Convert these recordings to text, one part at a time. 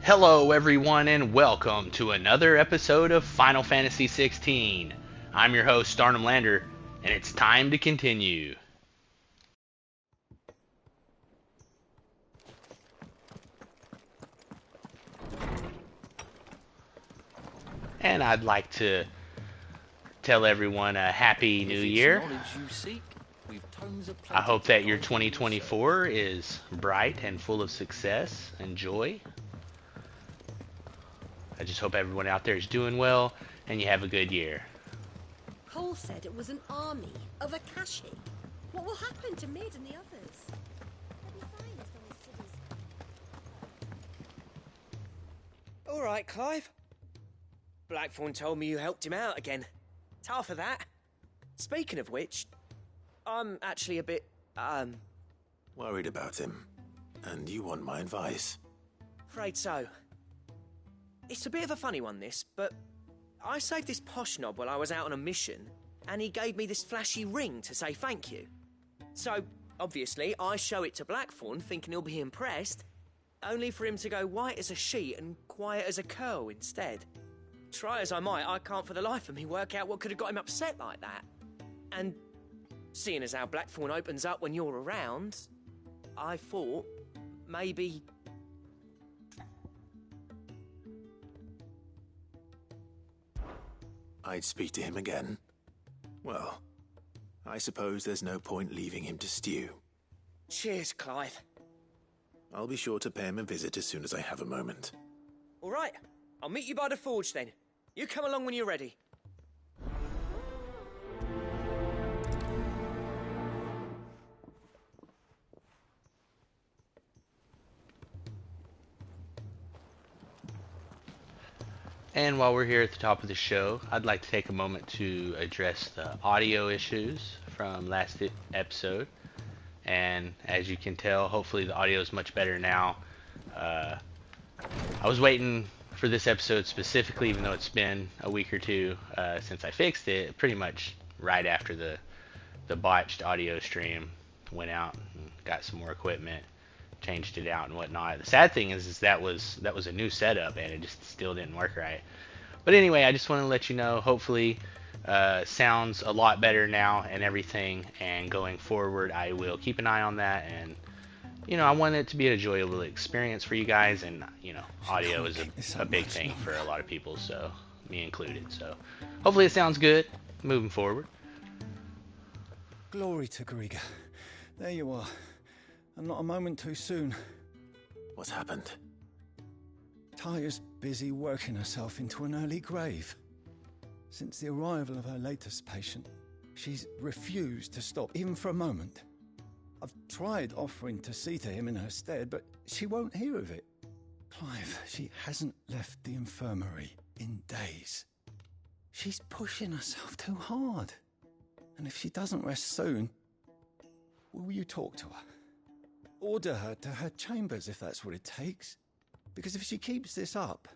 Hello, everyone, and welcome to another episode of Final Fantasy XVI. I'm your host, Starnum Lander, and it's time to continue. And I'd like to tell everyone a happy new year. I hope that your 2024 is bright and full of success and joy. I just hope everyone out there is doing well and you have a good year. Cole said it was an army of Akashi. What will happen to Mid and the others? They'll be fine as long as City's... All right, Clive. Blackthorn told me you helped him out again. Tough for that. Speaking of which, I'm actually a bit, worried about him. And you want my advice? afraid so. It's a bit of a funny one, this, but I saved this posh knob while I was out on a mission, and he gave me this flashy ring to say thank you. So, obviously, I show it to Blackthorn, thinking he'll be impressed, only for him to go white as a sheet and quiet as a curl instead. Try as I might, I can't for the life of me work out what could have got him upset like that. And seeing as how Blackthorn opens up when you're around, I thought maybe... I'd speak to him again. Well, I suppose there's no point leaving him to stew. Cheers, Clive. I'll be sure to pay him a visit as soon as I have a moment. All right, I'll meet you by the forge then. You come along when you're ready. And while we're here at the top of the show, I'd like to take a moment to address the audio issues from last episode. And as you can tell, hopefully the audio is much better now. I was waiting for this episode specifically, even though it's been a week or two since I fixed it, pretty much right after the botched audio stream went out and got some more equipment, changed it out and whatnot. The sad thing is that was a new setup and it just still didn't work right. But anyway, I just want to let you know, hopefully sounds a lot better now and everything, and going forward I will keep an eye on that. And I want it to be a enjoyable experience for you guys, and audio is a big thing for a lot of people, so me included. So hopefully it sounds good moving forward. Glory to Griga. There you are. And not a moment too soon. What's happened? Taya's busy working herself into an early grave. Since the arrival of her latest patient, she's refused to stop, even for a moment. I've tried offering to see to him in her stead, but she won't hear of it. Clive, she hasn't left the infirmary in days. She's pushing herself too hard. And if she doesn't rest soon, will you talk to her? Order her to her chambers if that's what it takes. Because if she keeps this up,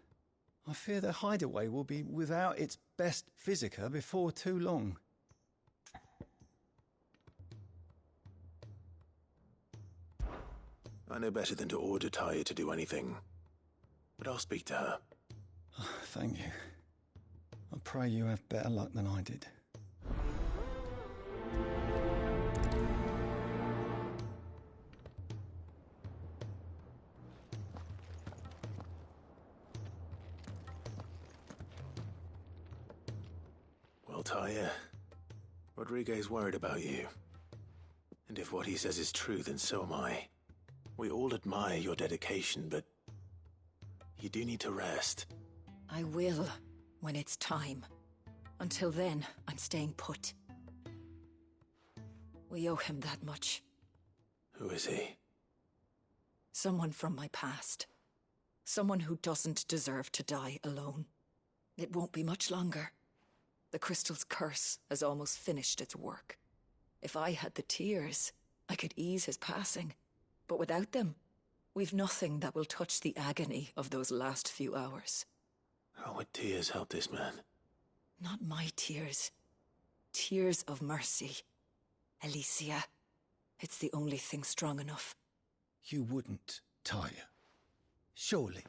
I fear the hideaway will be without its best physica before too long. I know better than to order Taya to do anything. But I'll speak to her. Oh, thank you. I pray you have better luck than I did. Well, Taya, Rodriguez worried about you. And if what he says is true, then so am I. We all admire your dedication, but you do need to rest. I will, when it's time. Until then, I'm staying put. We owe him that much. Who is he? Someone from my past. Someone who doesn't deserve to die alone. It won't be much longer. The crystal's curse has almost finished its work. If I had the tears, I could ease his passing. But without them, we've nothing that will touch the agony of those last few hours. How would tears help this man? Not my tears. Tears of mercy. Alicia, it's the only thing strong enough. You wouldn't, Taya. Surely.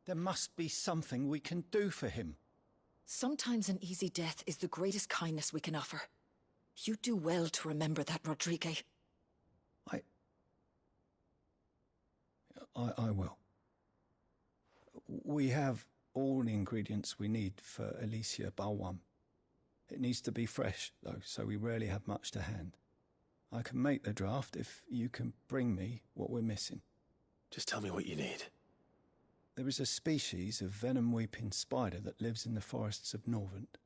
There must be something we can do for him. Sometimes an easy death is the greatest kindness we can offer. You do well to remember that, Rodrigue. I will. We have all the ingredients we need for Alicia Balwam. It needs to be fresh, though, so we rarely have much to hand. I can make the draft if you can bring me what we're missing. Just tell me what you need. There is a species of venom-weeping spider that lives in the forests of Norvent,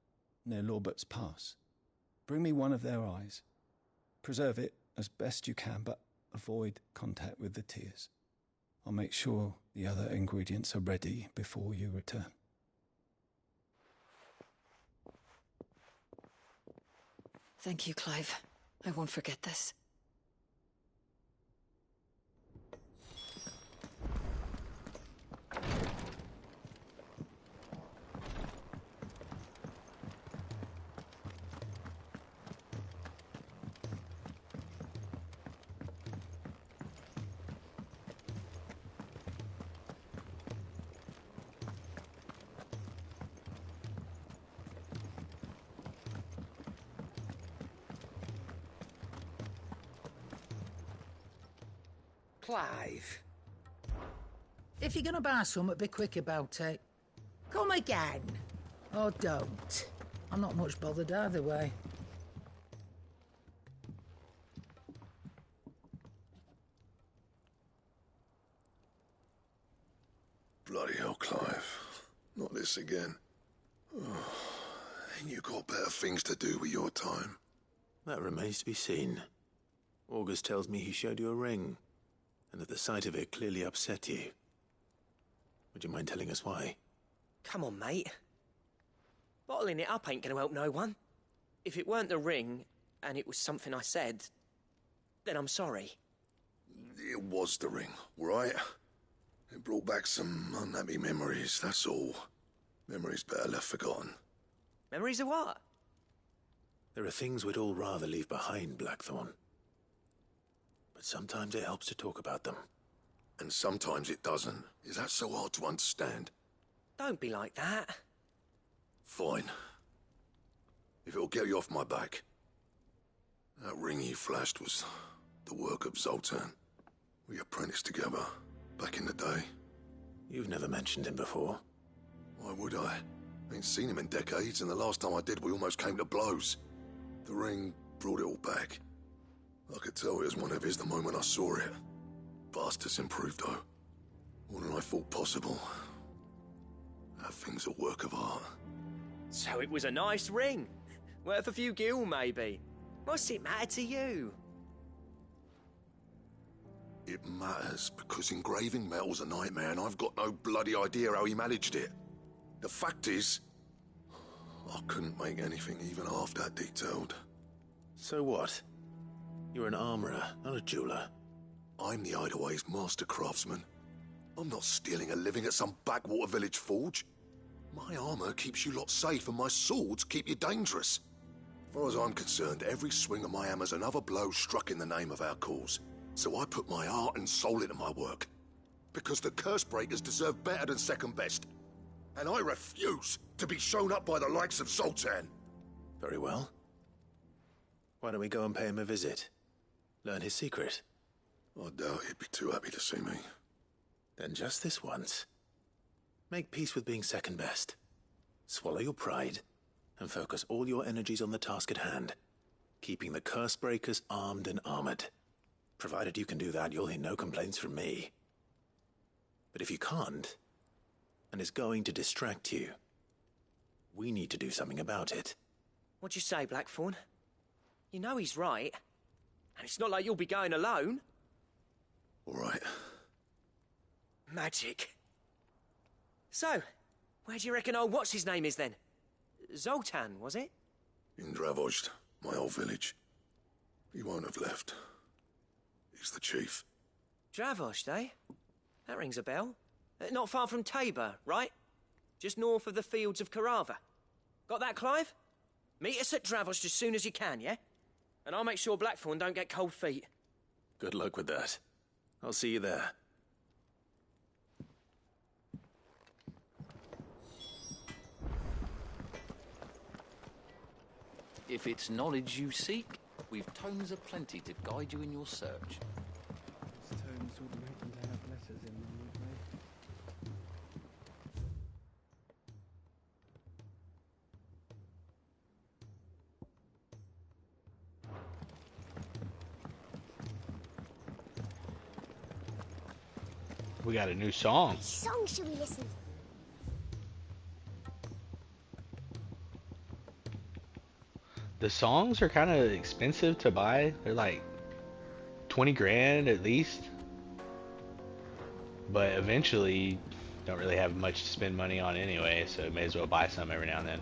near Lorbert's Pass. Bring me one of their eyes. Preserve it as best you can, but avoid contact with the tears. I'll make sure the other ingredients are ready before you return. Thank you, Clive. I won't forget this. Clive. If you're gonna buy something, be quick about it. Come again. Or don't. I'm not much bothered either way. Bloody hell, Clive. Not this again. Oh, ain't you got better things to do with your time? That remains to be seen. August tells me he showed you a ring, and that the sight of it clearly upset you. Would you mind telling us why? Come on, mate. Bottling it up ain't gonna help no one. If it weren't the ring, and it was something I said, then I'm sorry. It was the ring, right? It brought back some unhappy memories, that's all. Memories better left forgotten. Memories of what? There are things we'd all rather leave behind, Blackthorn. But sometimes it helps to talk about them. And sometimes it doesn't. Is that so hard to understand? Don't be like that. Fine. If it'll get you off my back. That ring you flashed was the work of Zoltan. We apprenticed together, back in the day. You've never mentioned him before. Why would I? Ain't seen him in decades, and the last time I did, we almost came to blows. The ring brought it all back. I could tell it was one of his the moment I saw it. Bastard's improved, though. More than I thought possible. That thing's a work of art. So it was a nice ring. Worth a few gil, maybe. What's it matter to you? It matters because engraving metal's a nightmare, and I've got no bloody idea how he managed it. The fact is, I couldn't make anything even half that detailed. So what? You're an armorer, not a jeweler. I'm the Hideaway's master craftsman. I'm not stealing a living at some backwater village forge. My armor keeps you lot safe, and my swords keep you dangerous. As far as I'm concerned, every swing of my hammer's another blow struck in the name of our cause. So I put my heart and soul into my work. Because the curse breakers deserve better than second best. And I refuse to be shown up by the likes of Zoltan. Very well. Why don't we go and pay him a visit? Learn his secret. I doubt he'd be too happy to see me. Then just this once. Make peace with being second best. Swallow your pride, and focus all your energies on the task at hand. Keeping the curse breakers armed and armored. Provided you can do that, you'll hear no complaints from me. But if you can't, and it's going to distract you, we need to do something about it. What'd you say, Blackthorn? You know he's right. And it's not like you'll be going alone. All right. Magic. So, where do you reckon old what's-his-name is then? Zoltan, was it? In Dravozd, my old village. He won't have left. He's the chief. Dravozd, eh? That rings a bell. Not far from Tabor, right? Just north of the fields of Carava. Got that, Clive? Meet us at Dravozd as soon as you can, yeah? And I'll make sure Blackthorn don't get cold feet. Good luck with that. I'll see you there. If it's knowledge you seek, we've tomes aplenty to guide you in your search. These tomes would make them to have letters in them, would they? We got a new song. Which song should we listen to? The songs are kind of expensive to buy. They're like 20 grand at least. But eventually, you don't really have much to spend money on anyway, so may as well buy some every now and then.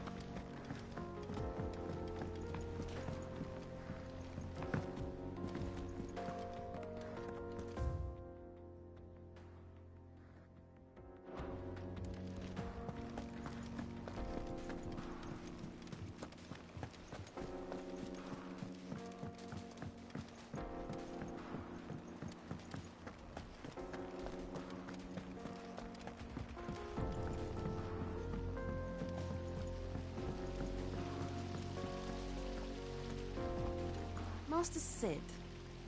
Master Sid,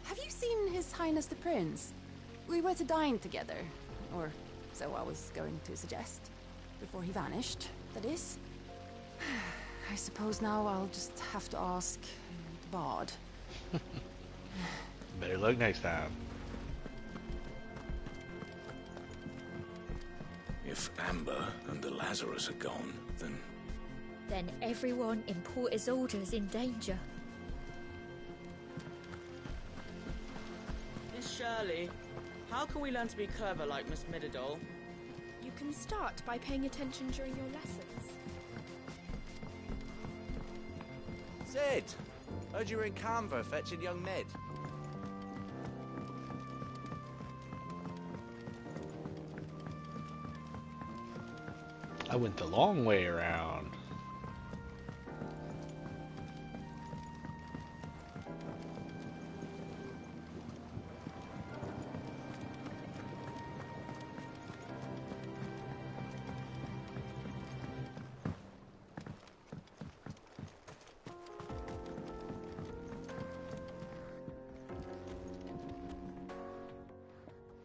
have you seen His Highness the Prince? We were to dine together, or so I was going to suggest. Before he vanished, that is. I suppose now I'll just have to ask the Bard. Better luck next time. If Amber and the Lazarus are gone, then... Then everyone in Port Isolde is in danger. Miss Shirley, how can we learn to be clever like Miss Mididol? You can start by paying attention during your lessons. Sid! Heard you were in Canva fetching young Med. I went the long way around.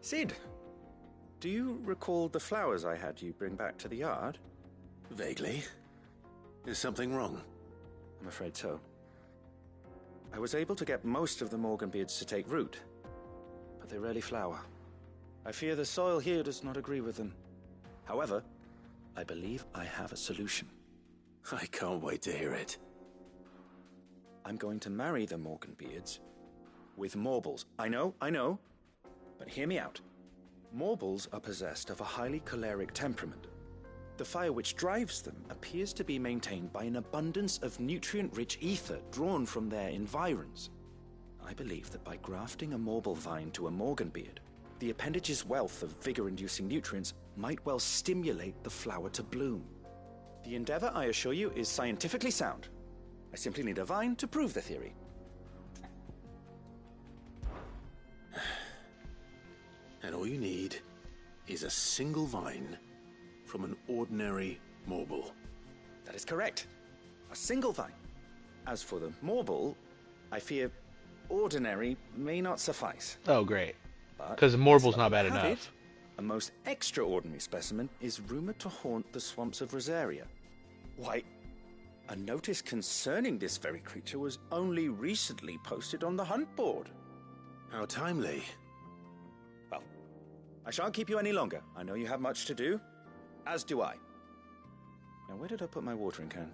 Sid, do you recall the flowers I had you bring back to the yard? Vaguely. Is something wrong? I'm afraid so. I was able to get most of the Morganbeards to take root, but they rarely flower. I fear the soil here does not agree with them. However, I believe I have a solution. I can't wait to hear it. I'm going to marry the Morganbeards with Morbles. I know, but hear me out. Morbles are possessed of a highly choleric temperament. The fire which drives them appears to be maintained by an abundance of nutrient-rich ether drawn from their environs. I believe that by grafting a Morble vine to a Morganbeard, the appendage's wealth of vigor-inducing nutrients might well stimulate the flower to bloom. The endeavor, I assure you, is scientifically sound. I simply need a vine to prove the theory. And all you need is a single vine from an ordinary Morble. That is correct. A single vine. As for the Morble, I fear ordinary may not suffice. Oh, great. Because Morble's not bad enough. A most extraordinary specimen is rumored to haunt the swamps of Rosaria. Why, a notice concerning this very creature was only recently posted on the hunt board. How timely. Well, I shan't keep you any longer. I know you have much to do, as do I. Now, where did I put my watering can?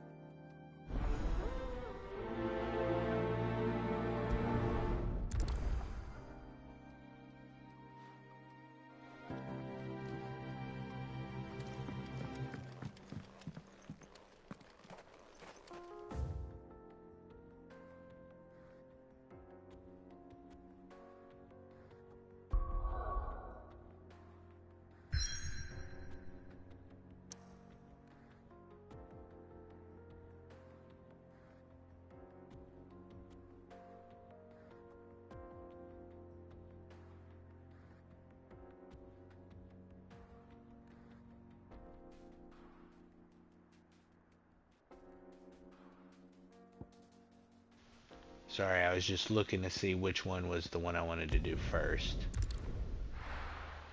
Sorry, I was just looking to see which one was the one I wanted to do first.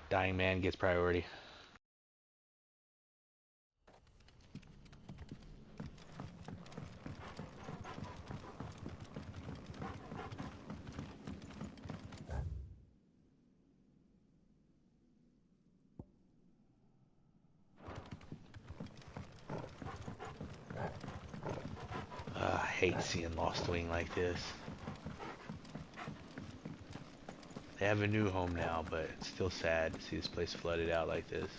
Dying man gets priority. I hate seeing Lost Wing like this. They have a new home now, but it's still sad to see this place flooded out like this.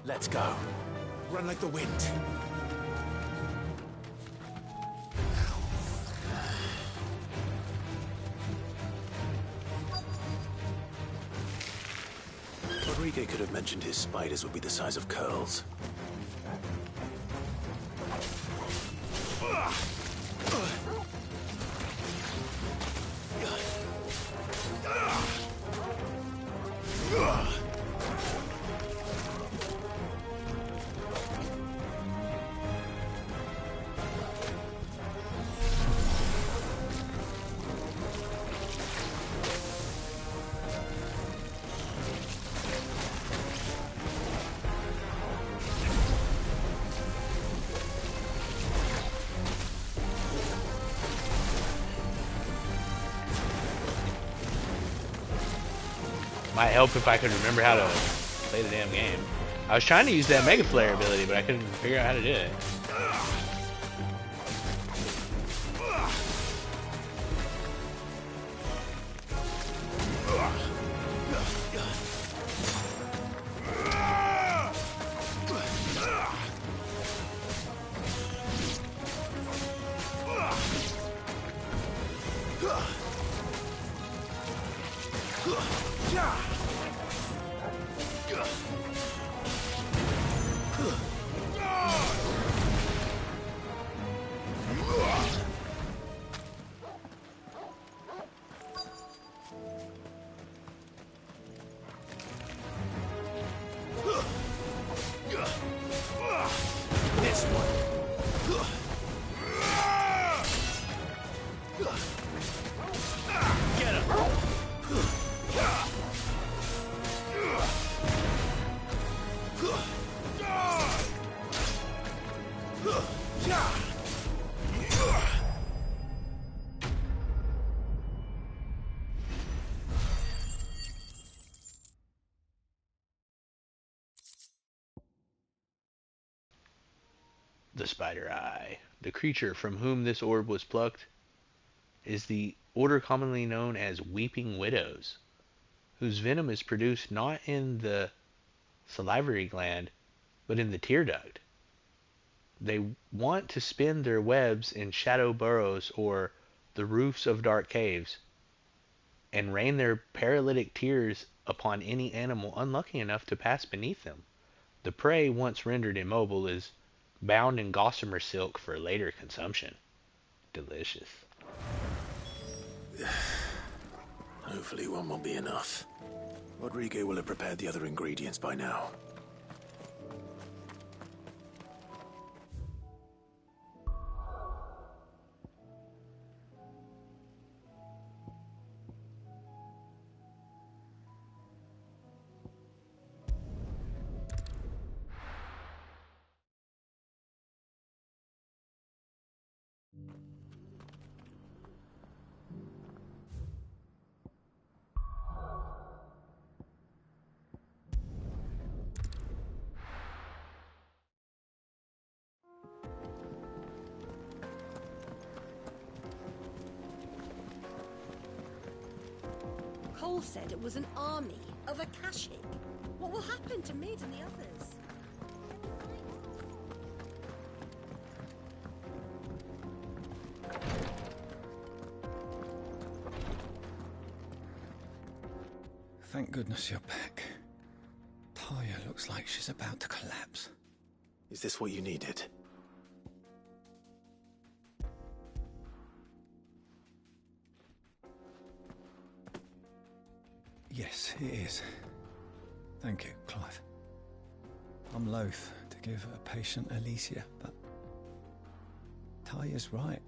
Let's go. Run like the wind. Rodrigo could have mentioned his spiders would be the size of curls. Might help if I could remember how to play the damn game. I was trying to use that Mega Flare ability, but I couldn't figure out how to do it. The Spider Eye. The creature from whom this orb was plucked is the order commonly known as Weeping Widows, whose venom is produced not in the salivary gland, but in the tear duct. They want to spin their webs in shadow burrows or the roofs of dark caves, and rain their paralytic tears upon any animal unlucky enough to pass beneath them. The prey, once rendered immobile, is bound in gossamer silk for later consumption. Delicious. Hopefully one won't be enough. Rodrigo will have prepared the other ingredients by now. Cole said it was an army of Akashic. What will happen to Mid and the others? thank goodness you're back. Taya looks like she's about to collapse. Is this what you needed? Yes, it is. Thank you, Clive. I'm loath to give a patient Alicia, but Taya's right.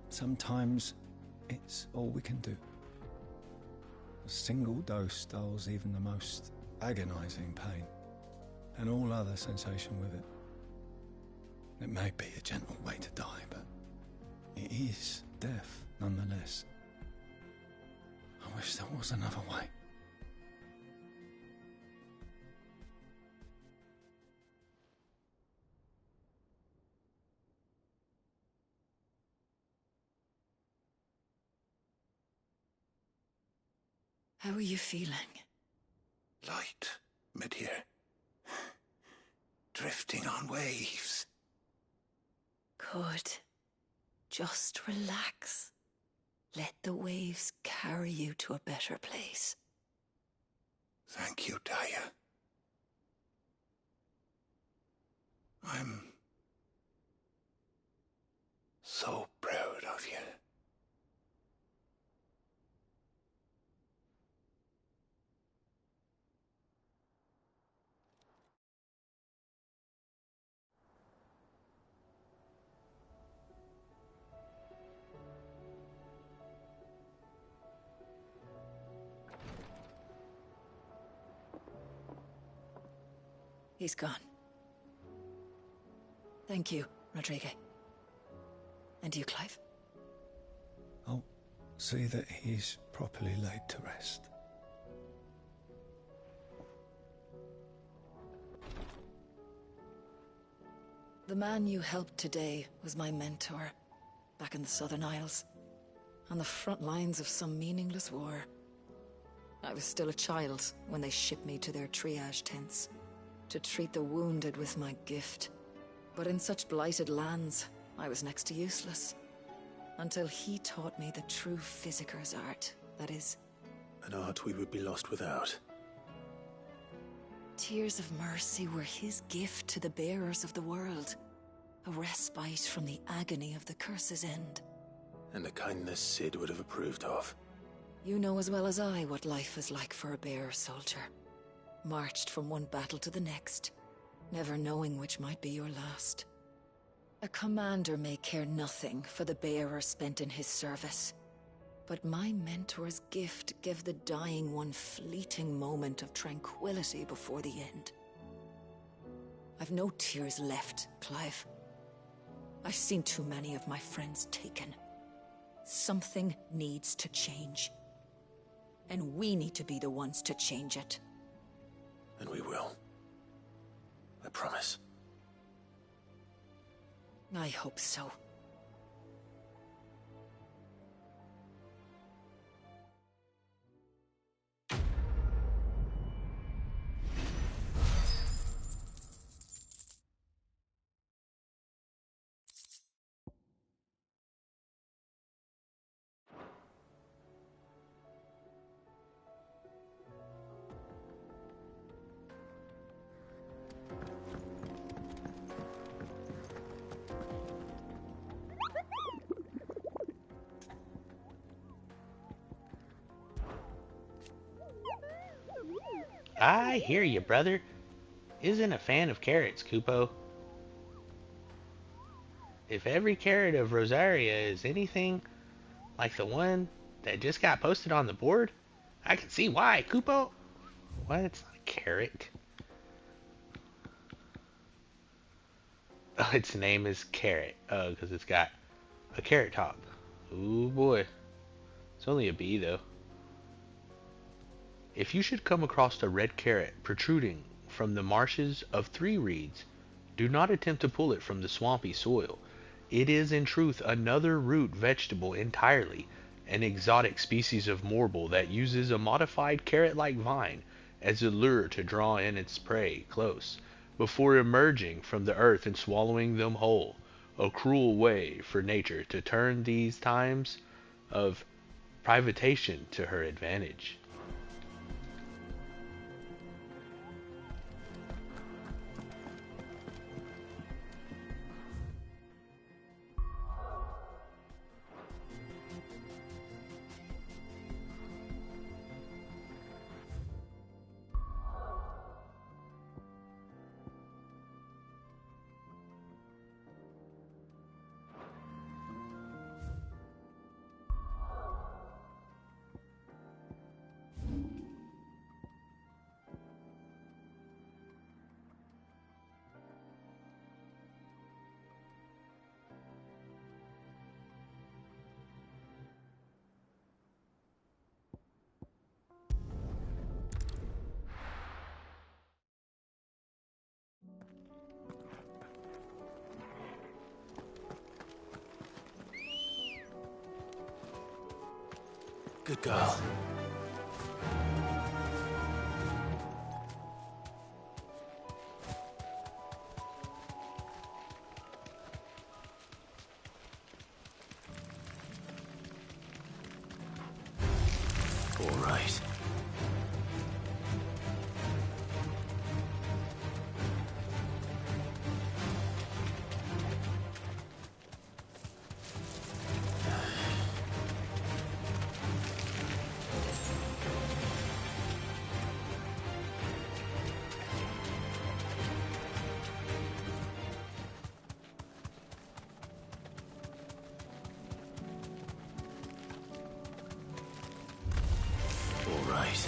Sometimes it's all we can do. A single dose dulls even the most agonizing pain, and all other sensation with it. It may be a gentle way to die, but it is death nonetheless. I wish there was another way. How are you feeling? Light, mid-here. Drifting on waves. Good. Just relax. Let the waves carry you to a better place. Thank you, Daya. I'm so proud of you. He's gone. Thank you, Rodrigue. And you, Clive? I'll see that he's properly laid to rest. The man you helped today was my mentor, back in the Southern Isles, on the front lines of some meaningless war. I was still a child when they shipped me to their triage tents, to treat the wounded with my gift. But in such blighted lands, I was next to useless. Until he taught me the true physicker's art, that is. An art we would be lost without. Tears of mercy were his gift to the bearers of the world. A respite from the agony of the curse's end. And a kindness Sid would have approved of. You know as well as I what life is like for a bearer soldier. Marched from one battle to the next, never knowing which might be your last. A commander may care nothing for the bearer spent in his service, but my mentor's gift gave the dying one fleeting moment of tranquility before the end. I've no tears left, Clive. I've seen too many of my friends taken. Something needs to change. And we need to be the ones to change it. And we will. I promise. I hope so. I hear you, brother. Isn't a fan of carrots, Kupo. If every carrot of Rosaria is anything like the one that just got posted on the board, I can see why, Kupo. What? It's not a carrot. Oh, its name is Carrot. Oh, because it's got a carrot top. Ooh, boy. It's only a bee, though. If you should come across a red carrot protruding from the marshes of Three Reeds, do not attempt to pull it from the swampy soil. It is in truth another root vegetable entirely, an exotic species of morble that uses a modified carrot-like vine as a lure to draw in its prey close, before emerging from the earth and swallowing them whole. A cruel way for nature to turn these times of privation to her advantage. Good girl. All right. All right.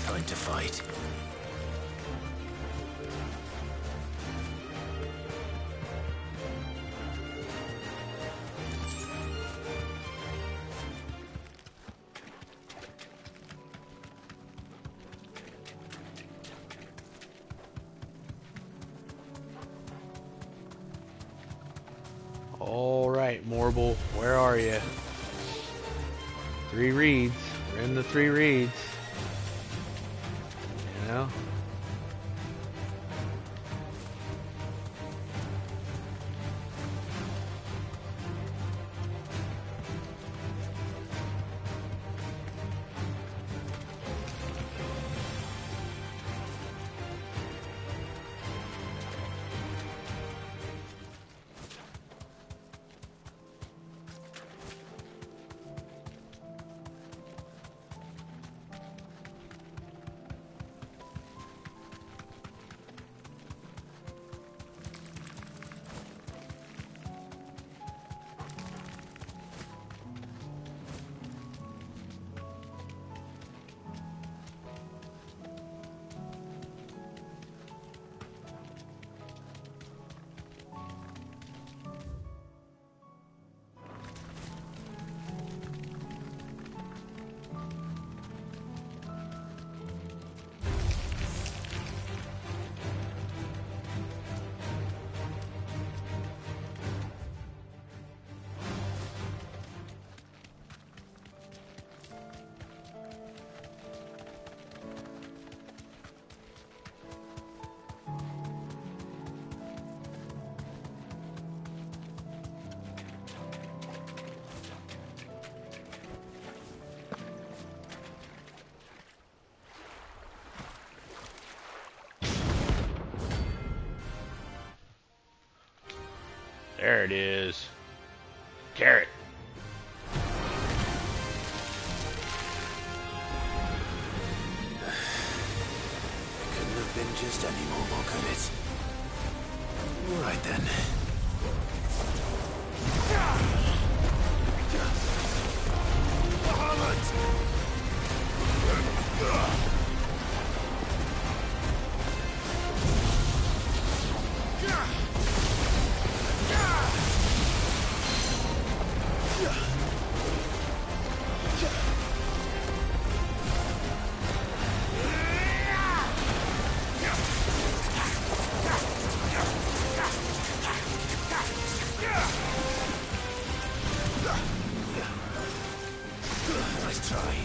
Time to fight. All right, Morble, where are you? 3 reeds. We're in the 3 reeds. You know? There it is. Carrot. just any mortal, could it? All right then. Nice try.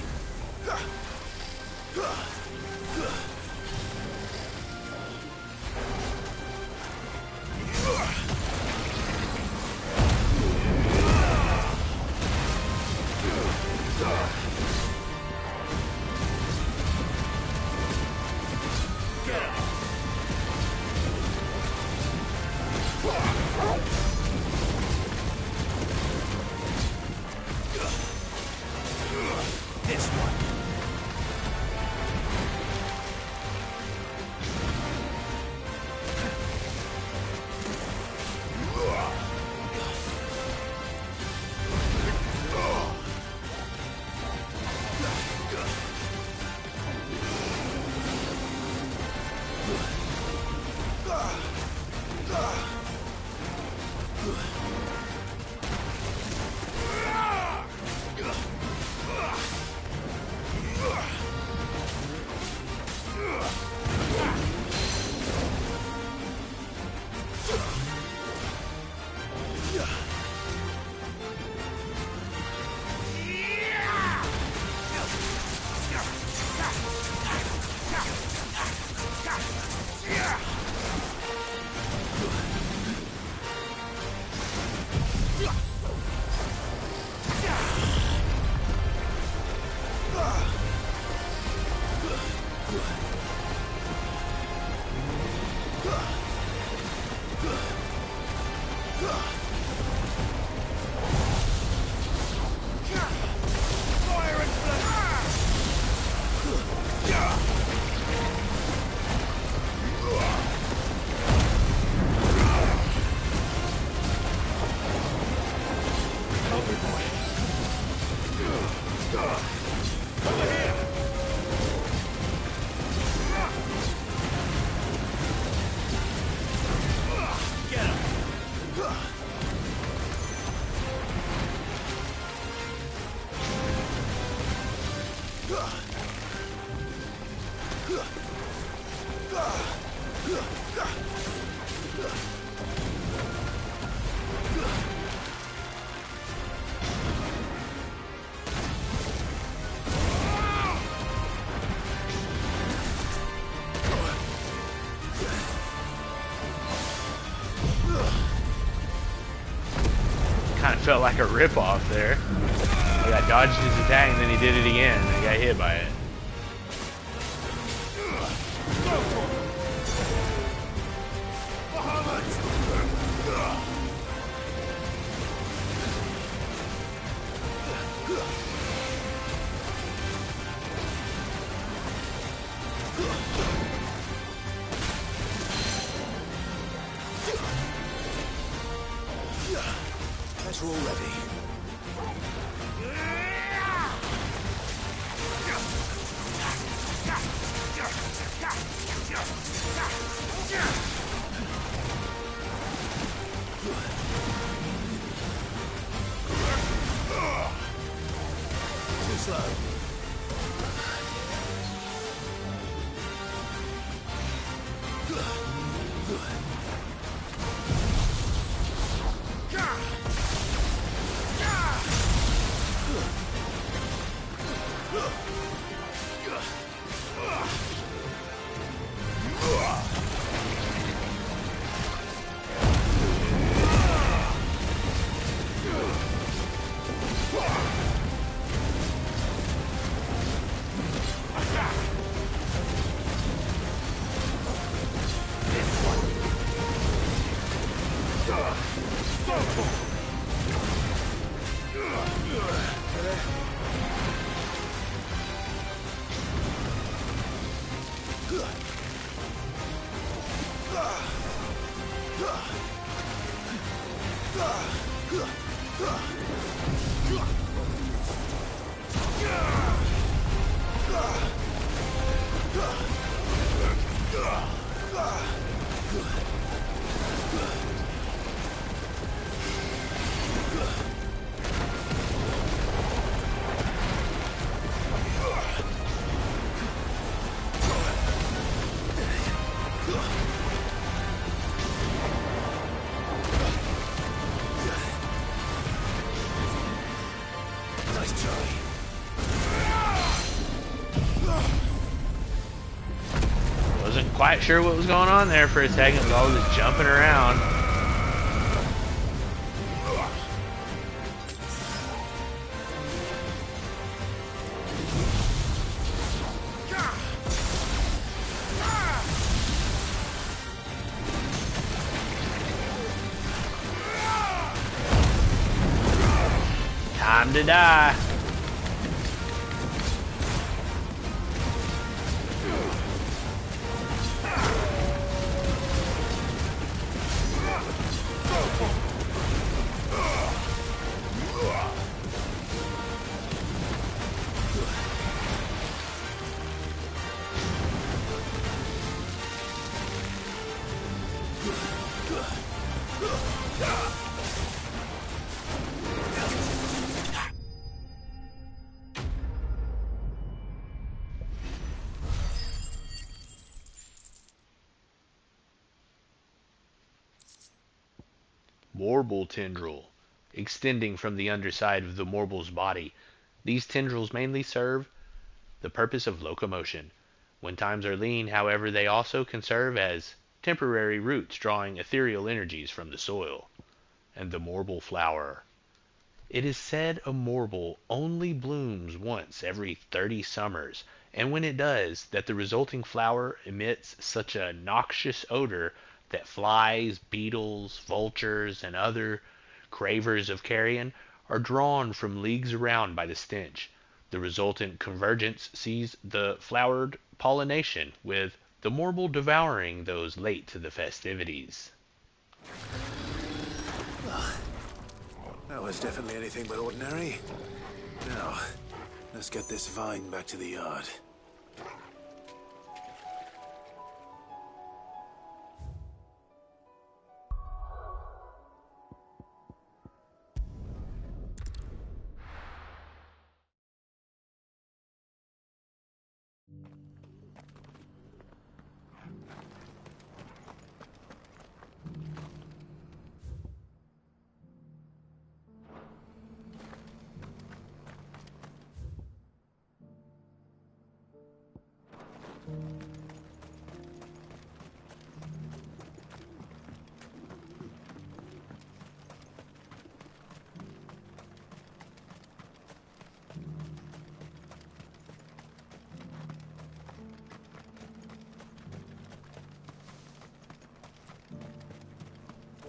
This one. Kind of felt like a rip-off there. He got dodged his attack and then he did it again and he got hit by it. Guess we're all ready. Too slow. quite sure what was going on there for a second with all this jumping around. Time to die. Morble tendril, extending from the underside of the morble's body. These tendrils mainly serve the purpose of locomotion. When times are lean, however, they also can serve as temporary roots drawing ethereal energies from the soil. And the morble flower. It is said a morble only blooms once every 30 summers, and when it does, that the resulting flower emits such a noxious odor that flies, beetles, vultures, and other cravers of carrion are drawn from leagues around by the stench. The resultant convergence sees the flowered pollination, with the morble devouring those late to the festivities. That was definitely anything but ordinary. Now, let's get this vine back to the yard.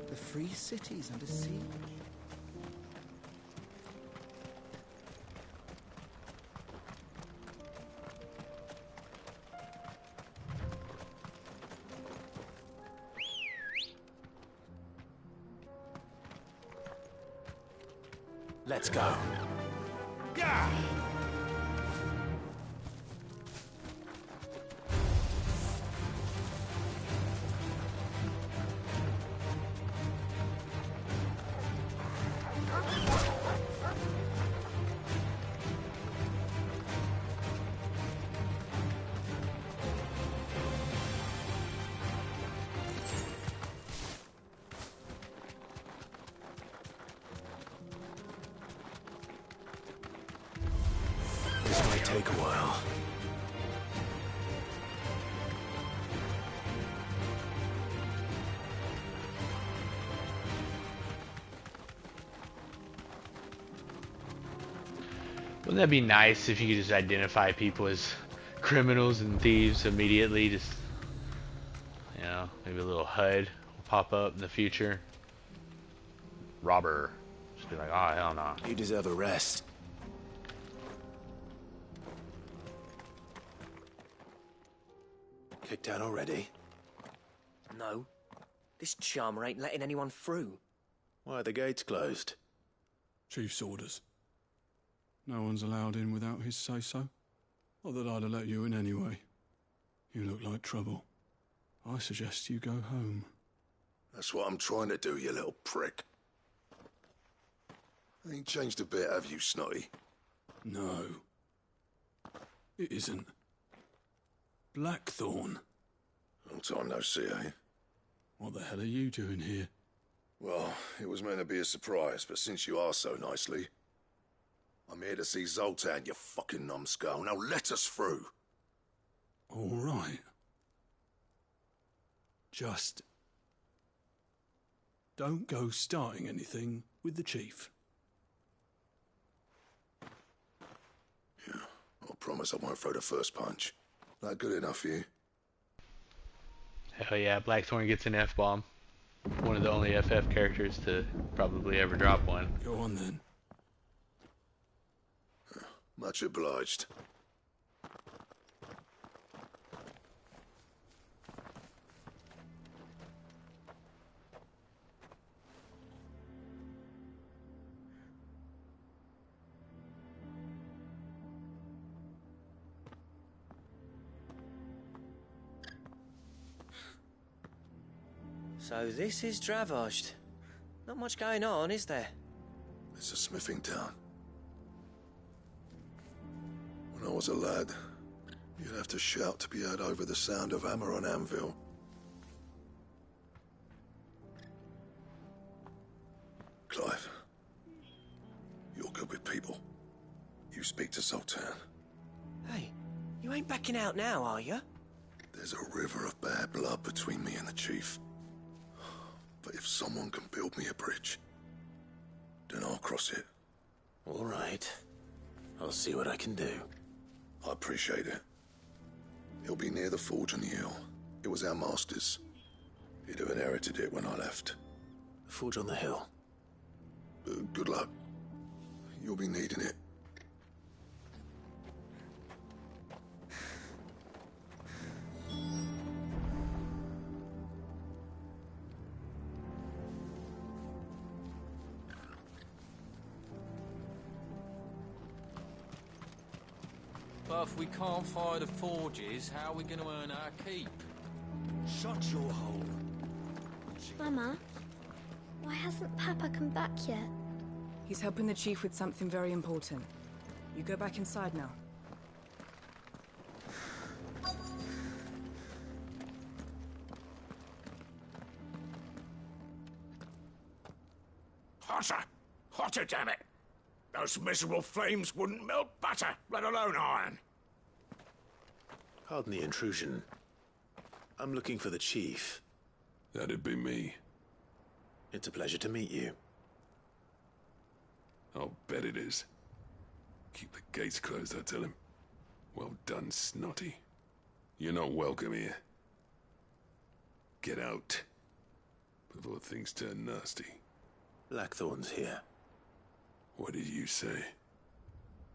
The free city's under siege. Let's go. This might take a while. Wouldn't that be nice if you could just identify people as criminals and thieves immediately? Just, you know, maybe a little HUD will pop up in the future. Robber. Just be like, oh, hell no. You deserve a rest. Kicked out already? No. This charmer ain't letting anyone through. Why are the gates closed? Chief's orders. No one's allowed in without his say-so. Not that I'd have let you in anyway. You look like trouble. I suggest you go home. That's what I'm trying to do, you little prick. Ain't changed a bit, have you, Snotty? No. It isn't. Blackthorn. Long time no see, eh? What the hell are you doing here? Well, it was meant to be a surprise, but since you asked so nicely, I'm here to see Zoltan, you fucking numbskull. Now let us through. All right. Just don't go starting anything with the chief. Yeah, I promise I won't throw the first punch. That good enough for you? Hell yeah, Blackthorn gets an F-bomb. One of the only FF characters to probably ever drop one. Go on then. Much obliged. So this is Dravoged. Not much going on, is there? It's a smithing town. When I was a lad, you'd have to shout to be heard over the sound of hammer on anvil. Clive, you're good with people. You speak to Sultan. Hey, you ain't backing out now, are you? There's a river of bad blood between me and the chief. But if someone can build me a bridge, then I'll cross it. All right. I'll see what I can do. I appreciate it. It'll be near the forge on the hill. It was our master's. He'd have inherited it when I left. The forge on the hill? Good luck. You'll be needing it. But if we can't fire the forges, how are we going to earn our keep? Shut your hole. Mama, why hasn't Papa come back yet? He's helping the chief with something very important. You go back inside now. Hotter! Hotter, damn it! Those miserable flames wouldn't melt butter, let alone iron. Pardon the intrusion. I'm looking for the chief. That'd be me. It's a pleasure to meet you. I'll bet it is. Keep the gates closed, I tell him. Well done, Snotty. You're not welcome here. Get out before things turn nasty. Blackthorn's here. What did you say?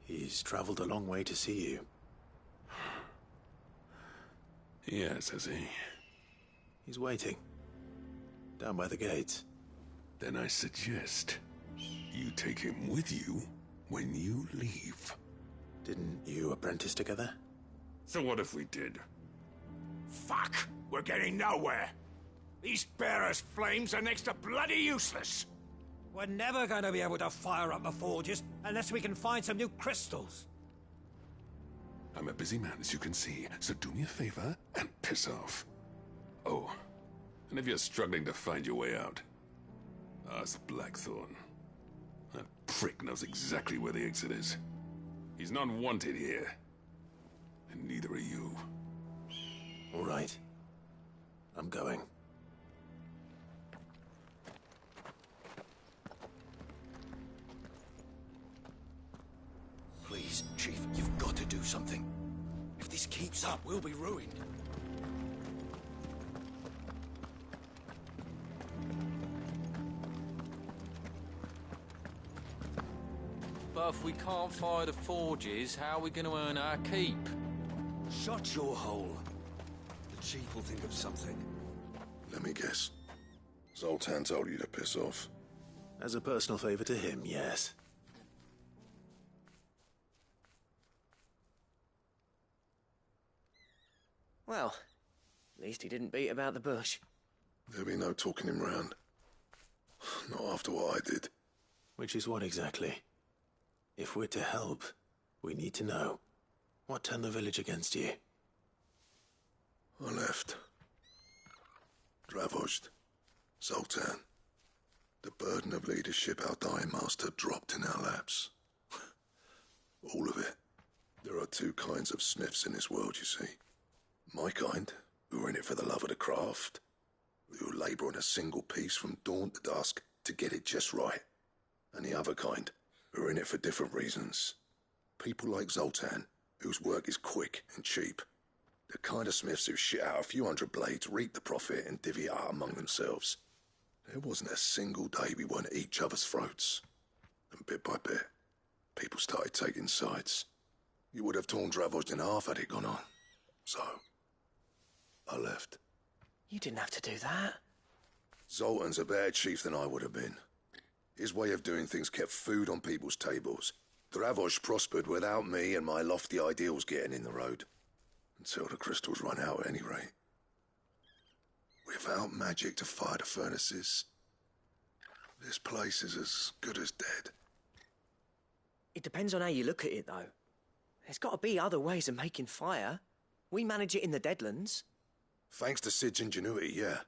He's traveled a long way to see you. Yes, has he? He's waiting. Down by the gates. Then I suggest you take him with you when you leave. Didn't you apprentice together? So what if we did? Fuck! We're getting nowhere! These bearers' flames are next to bloody useless! We're never going to be able to fire up the forges unless we can find some new crystals. I'm a busy man, as you can see, so do me a favor and piss off. Oh, and if you're struggling to find your way out, ask Blackthorn. That prick knows exactly where the exit is. He's not wanted here. And neither are you. All right. I'm going. Please, Chief, you've got to do something. If this keeps up, we'll be ruined. But if we can't fire the forges, how are we going to earn our keep? Shut your hole. The Chief will think of something. Let me guess. Zoltan told you to piss off. As a personal favor to him, yes. Well, at least he didn't beat about the bush. There'll be no talking him round. Not after what I did. Which is what exactly? If we're to help, we need to know. What turned the village against you? I left. Dravoged. Zoltan. The burden of leadership our dying master dropped in our laps. All of it. There are two kinds of smiths in this world, you see. My kind, who are in it for the love of the craft, who labour on a single piece from dawn to dusk to get it just right. And the other kind, who are in it for different reasons. People like Zoltan, whose work is quick and cheap. The kind of smiths who shit out a few hundred blades, reap the profit, and divvy it out among themselves. There wasn't a single day we weren't at each other's throats. And bit by bit, people started taking sides. You would have torn Dravost in half had it gone on. So, I left. You didn't have to do that. Zoltan's a better chief than I would have been. His way of doing things kept food on people's tables. Dravost prospered without me and my lofty ideals getting in the road. Until the crystals run out at any rate. Without magic to fire the furnaces, this place is as good as dead. It depends on how you look at it, though. There's got to be other ways of making fire. We manage it in the Deadlands. Thanks to Sid's ingenuity, yeah.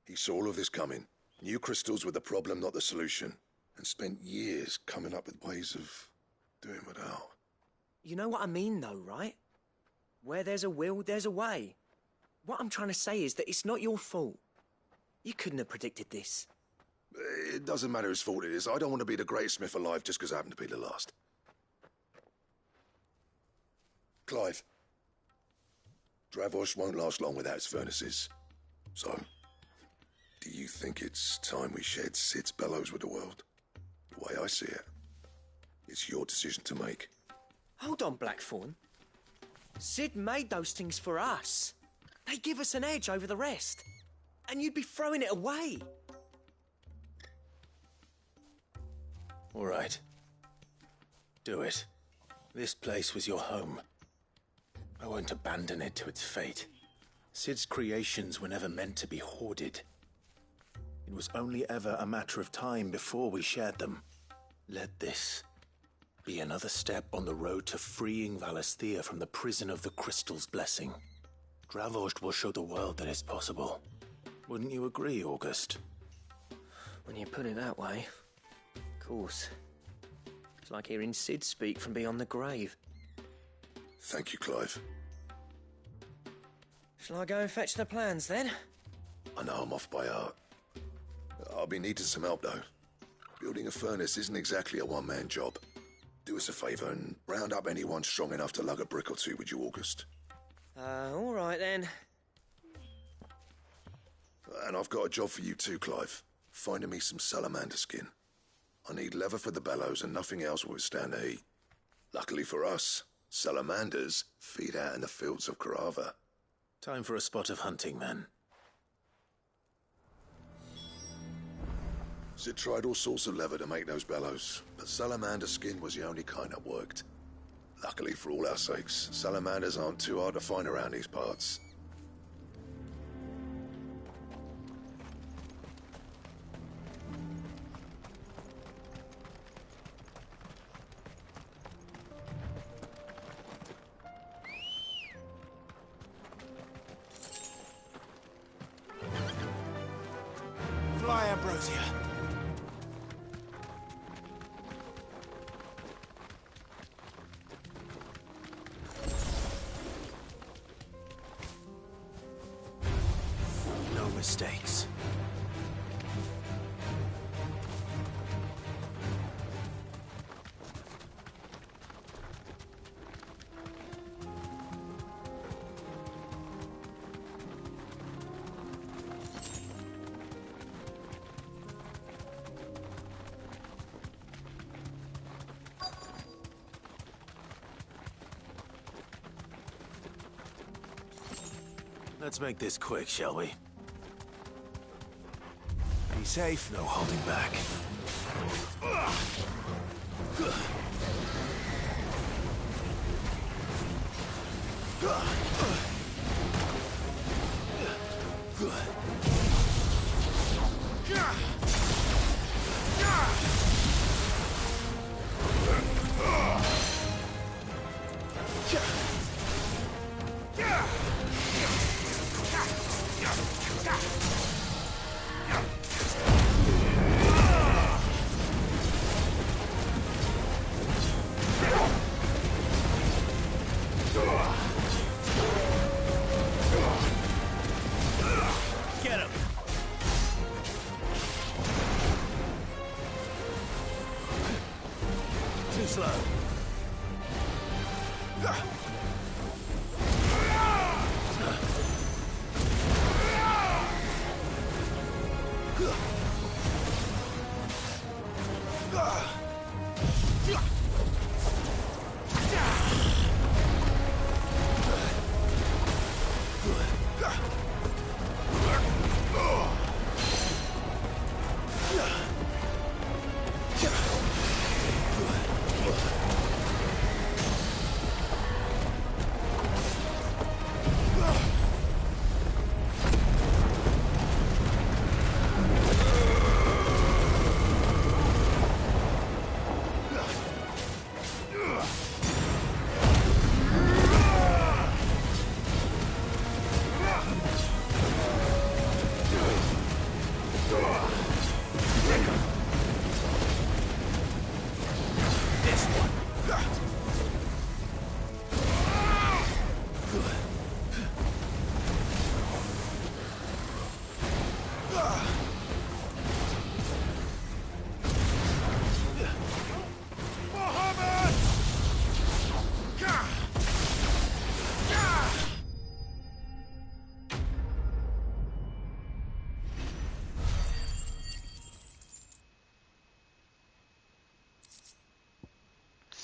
He saw all of this coming. Knew crystals were the problem, not the solution. And spent years coming up with ways of doing without. You know what I mean, though, right? Where there's a will, there's a way. What I'm trying to say is that it's not your fault. You couldn't have predicted this. It doesn't matter whose fault it is. I don't want to be the greatest smith alive just because I happen to be the last. Clive. Dravost won't last long without its furnaces. So, do you think it's time we shared Sid's bellows with the world? The way I see it, it's your decision to make. Hold on, Blackthorn. Sid made those things for us. They give us an edge over the rest. And you'd be throwing it away. All right. Do it. This place was your home. I won't abandon it to its fate. Sid's creations were never meant to be hoarded. It was only ever a matter of time before we shared them. Let this be another step on the road to freeing Valisthea from the prison of the Crystal's blessing. Dravost will show the world that it's possible. Wouldn't you agree, August? When you put it that way, of course. It's like hearing Sid speak from beyond the grave. Thank you, Clive. Shall I go and fetch the plans, then? I know I'm off by heart. I'll be needing some help, though. Building a furnace isn't exactly a one-man job. Do us a favour and round up anyone strong enough to lug a brick or two with you, August. All right, then. And I've got a job for you too, Clive. Finding me some salamander skin. I need leather for the bellows and nothing else will withstand the heat. Luckily for us, salamanders feed out in the fields of Carava. Time for a spot of hunting, then. Sid tried all sorts of leather to make those bellows, but salamander skin was the only kind that worked. Luckily for all our sakes, salamanders aren't too hard to find around these parts. Fly, Ambrosia. No mistakes. Let's make this quick, shall we? Be safe, no holding back. Get him!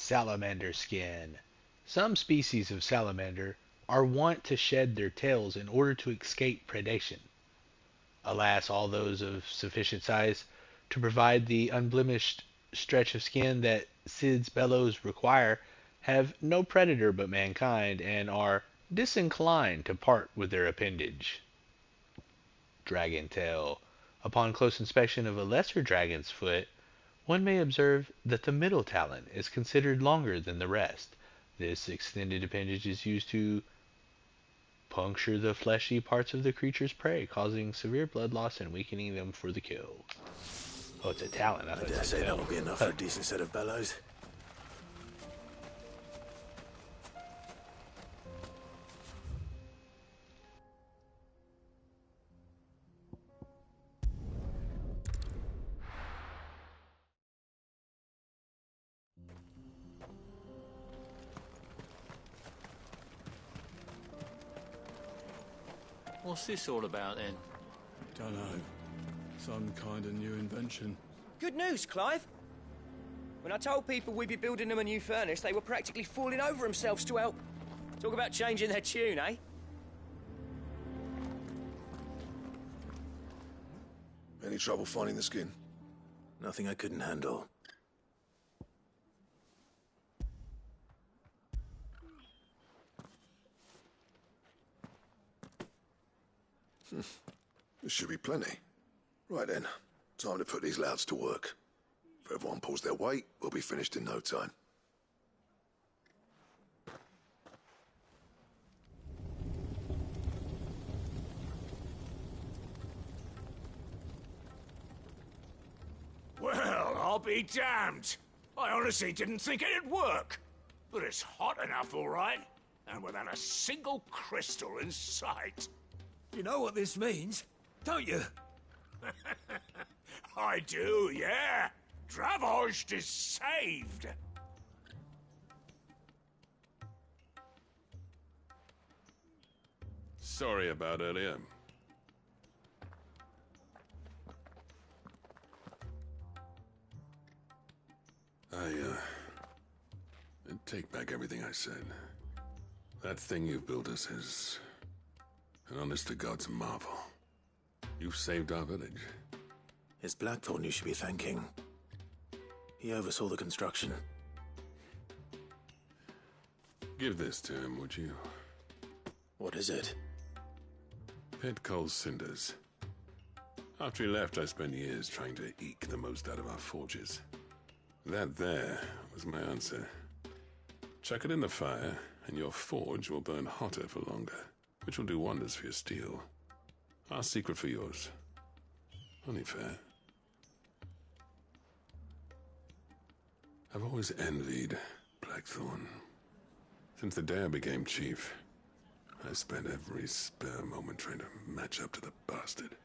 Salamander skin. Some species of salamander are wont to shed their tails in order to escape predation. Alas, all those of sufficient size to provide the unblemished stretch of skin that Cid's bellows require have no predator but mankind, and are disinclined to part with their appendage. Dragon tail. Upon close inspection of a lesser dragon's foot, one may observe that the middle talon is considered longer than the rest. This extended appendage is used to puncture the fleshy parts of the creature's prey, causing severe blood loss and weakening them for the kill. Oh, it's a talon. I dare say that'll be enough for a decent set of bellows. What's this all about then? Dunno. Some kind of new invention. Good news, Clive. When I told people we'd be building them a new furnace, they were practically falling over themselves to help. Talk about changing their tune, eh? Any trouble finding the skin? Nothing I couldn't handle. This should be plenty. Right then, time to put these louts to work. If everyone pulls their weight, we'll be finished in no time. Well, I'll be damned. I honestly didn't think it'd work. But it's hot enough, all right. And without a single crystal in sight. You know what this means, don't you? I do, yeah. Dravost is saved. Sorry about earlier. I take back everything I said. That thing you've built us is an honest-to-God's marvel. You've saved our village. It's Blackthorn you should be thanking. He oversaw the construction. Give this to him, would you? What is it? Pit coal cinders. After he left, I spent years trying to eke the most out of our forges. That there was my answer. Chuck it in the fire, and your forge will burn hotter for longer, which will do wonders for your steel. Our secret for yours. Only fair. I've always envied Blackthorn. Since the day I became chief, I spent every spare moment trying to match up to the bastard.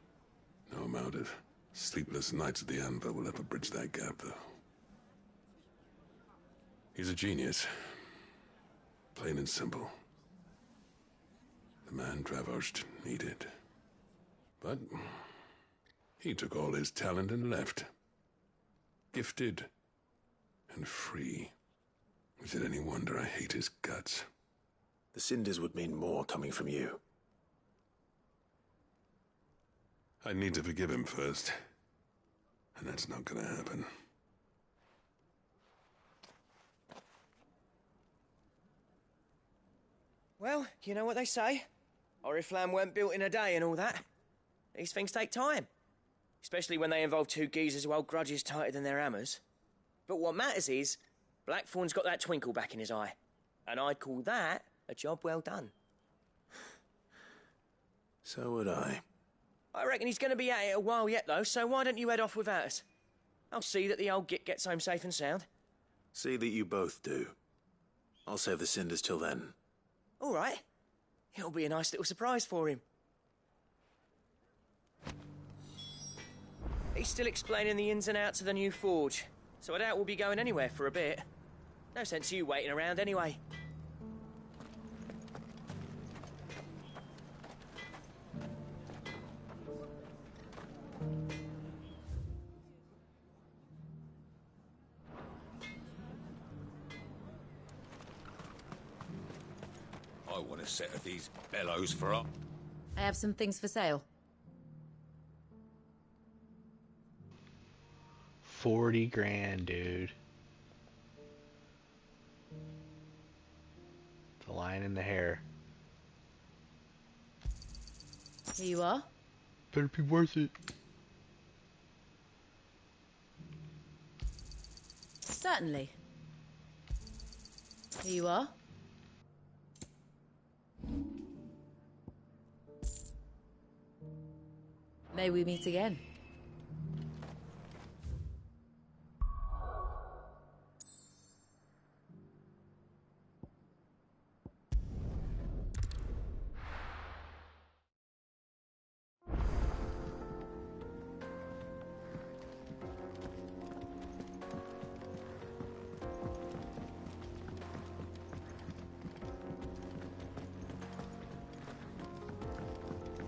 No amount of sleepless nights at the Anvil will ever bridge that gap, though. He's a genius. Plain and simple. The man Dravosht needed. But he took all his talent and left. Gifted and free. Is it any wonder I hate his guts? The cinders would mean more coming from you. I need to forgive him first. And that's not gonna happen. Well, you know what they say. Oriflamme weren't built in a day and all that. These things take time. Especially when they involve two geezers who hold grudges tighter than their hammers. But what matters is, Blackthorn's got that twinkle back in his eye. And I'd call that a job well done. So would I. I reckon he's going to be at it a while yet, though, so why don't you head off without us? I'll see that the old git gets home safe and sound. See that you both do. I'll save the cinders till then. All right. It'll be a nice little surprise for him. He's still explaining the ins and outs of the new forge, so I doubt we'll be going anywhere for a bit. No sense you waiting around anyway. I want a set of these bellows for up. I have some things for sale. 40 grand, dude. The line in the hair. Here you are. Better be worth it. Certainly. Here you are. May we meet again.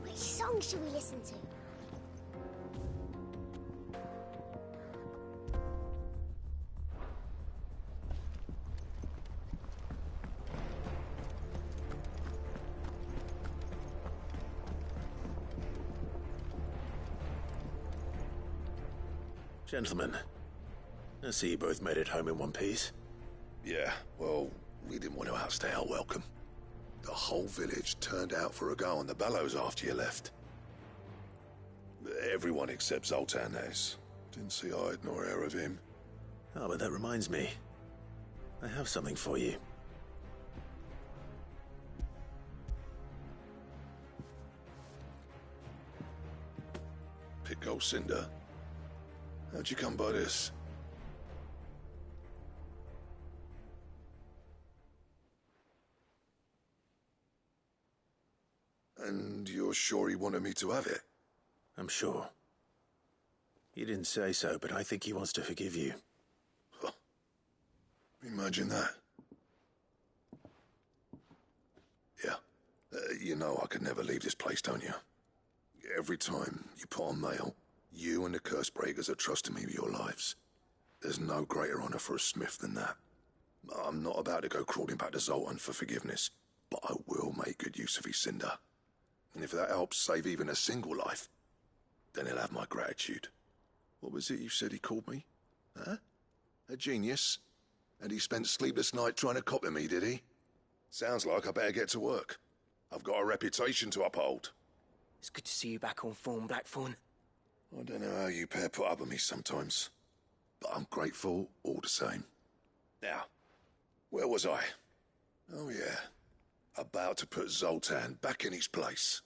Which song should we listen to? Gentlemen, I see you both made it home in one piece. Yeah, well, we didn't want to outstay our welcome. The whole village turned out for a go on the bellows after you left. Everyone except Zoltan, that is. Didn't see hide nor hair of him. Oh, but that reminds me. I have something for you. Pick old Cinder. How'd you come by this? And you're sure he wanted me to have it? I'm sure. He didn't say so, but I think he wants to forgive you. Huh. Imagine that. Yeah. You know I could never leave this place, don't you? Every time you put on mail, you and the curse breakers are trusting me with your lives. There's no greater honor for a smith than that. I'm not about to go crawling back to Zoltan for forgiveness, but I will make good use of his cinder. And if that helps save even a single life, then he'll have my gratitude. What was it you said he called me? Huh? A genius? And he spent sleepless nights trying to copy me, did he? Sounds like I better get to work. I've got a reputation to uphold. It's good to see you back on form, Blackthorn. I don't know how you pair put up with me sometimes, but I'm grateful all the same. Now, where was I? Oh yeah, about to put Zoltan back in his place.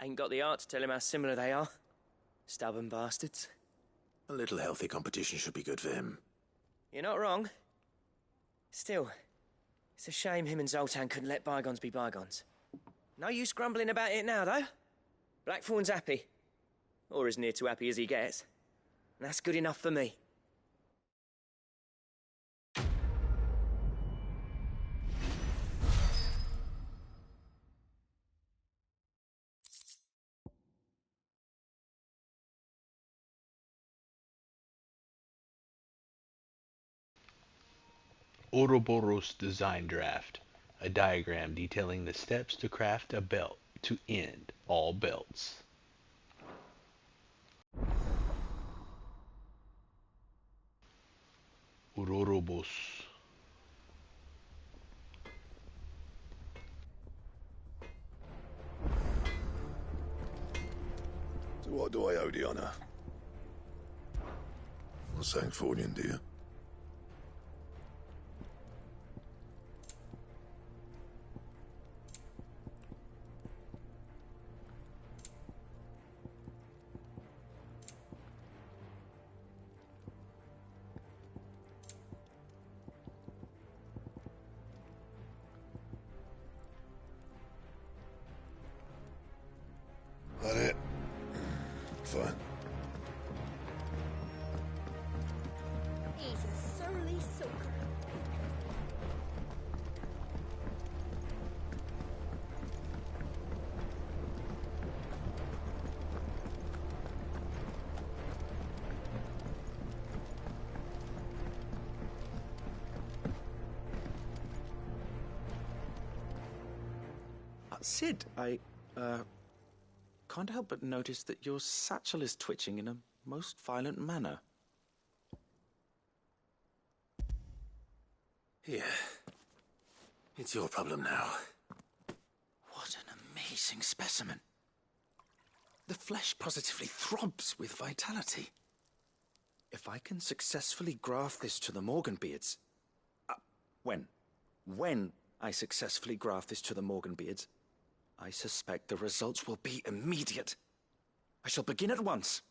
Ain't got the art to tell him how similar they are. Stubborn bastards. A little healthy competition should be good for him. You're not wrong. Still, it's a shame him and Zoltan couldn't let bygones be bygones. No use grumbling about it now, though. Blackthorn's happy. Or as near to happy as he gets. And that's good enough for me. Ouroboros Design Draft, a diagram detailing the steps to craft a belt to end all belts. Ouroboros. So what do I owe the honor? For St. Fornian, dear. That it? Fine. He's a surly soaker. Sid, I can't help but notice that your satchel is twitching in a most violent manner. Here. It's your problem now. What an amazing specimen. The flesh positively throbs with vitality. If I can successfully graft this to the Morganbeards... When I successfully graft this to the Morganbeards, I suspect the results will be immediate. I shall begin at once.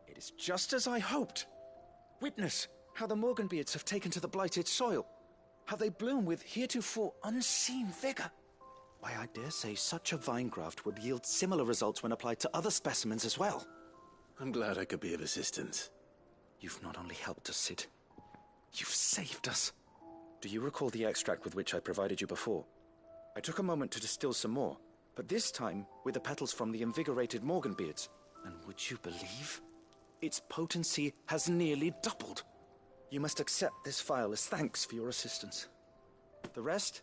It is just as I hoped. Witness how the Morganbeards have taken to the blighted soil, how they bloom with heretofore unseen vigor. Why, I dare say such a vine graft would yield similar results when applied to other specimens as well. I'm glad I could be of assistance. You've not only helped us, Sid, you've saved us. Do you recall the extract with which I provided you before? I took a moment to distill some more, but this time with the petals from the invigorated Morganbeards. And would you believe? Its potency has nearly doubled. You must accept this vial as thanks for your assistance. The rest,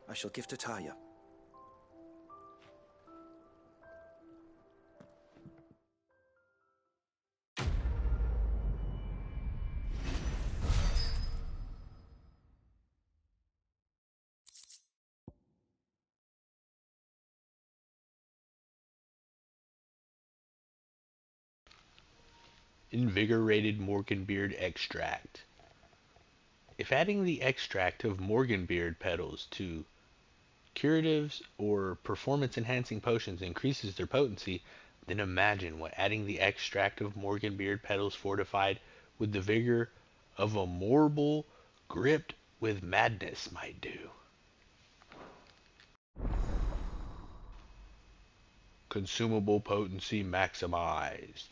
I shall give to Taya. Invigorated Morganbeard Extract. If adding the extract of Morganbeard petals to curatives or performance-enhancing potions increases their potency, then imagine what adding the extract of Morganbeard petals fortified with the vigor of a Morble gripped with madness might do. Consumable potency maximized.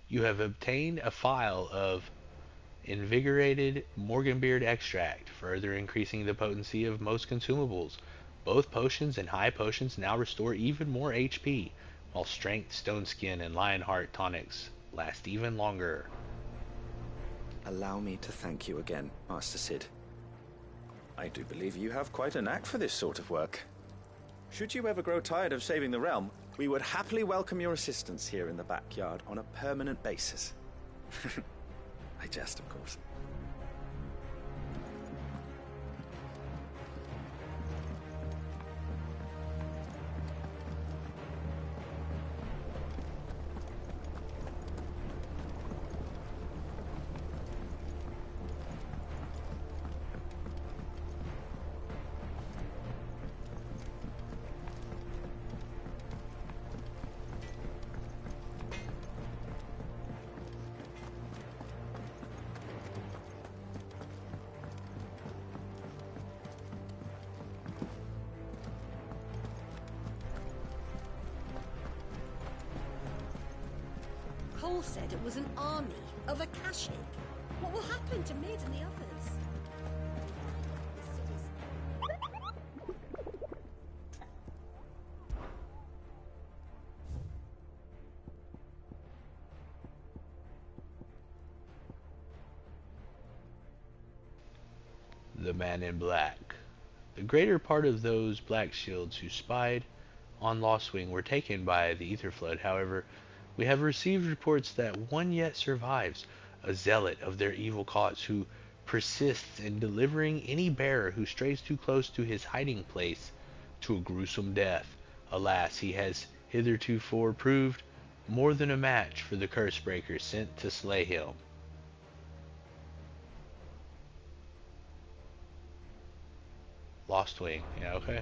You have obtained a phial of Invigorated Morganbeard Extract, further increasing the potency of most consumables. Both potions and high potions now restore even more HP, while Strength, Stone Skin, and Lionheart tonics last even longer. Allow me to thank you again, Master Sid. I do believe you have quite a knack for this sort of work. Should you ever grow tired of saving the realm, we would happily welcome your assistance here in the backyard on a permanent basis. I jest, of course. Cole said it was an army of Akashic. What will happen to Mid and the others? The man in black. The greater part of those black shields who spied on Lostwing were taken by the Ether Flood. However, we have received reports that one yet survives, a zealot of their evil cause who persists in delivering any bearer who strays too close to his hiding place to a gruesome death. Alas, he has hitherto proved more than a match for the curse breaker sent to slay him. Lostwing, yeah, okay.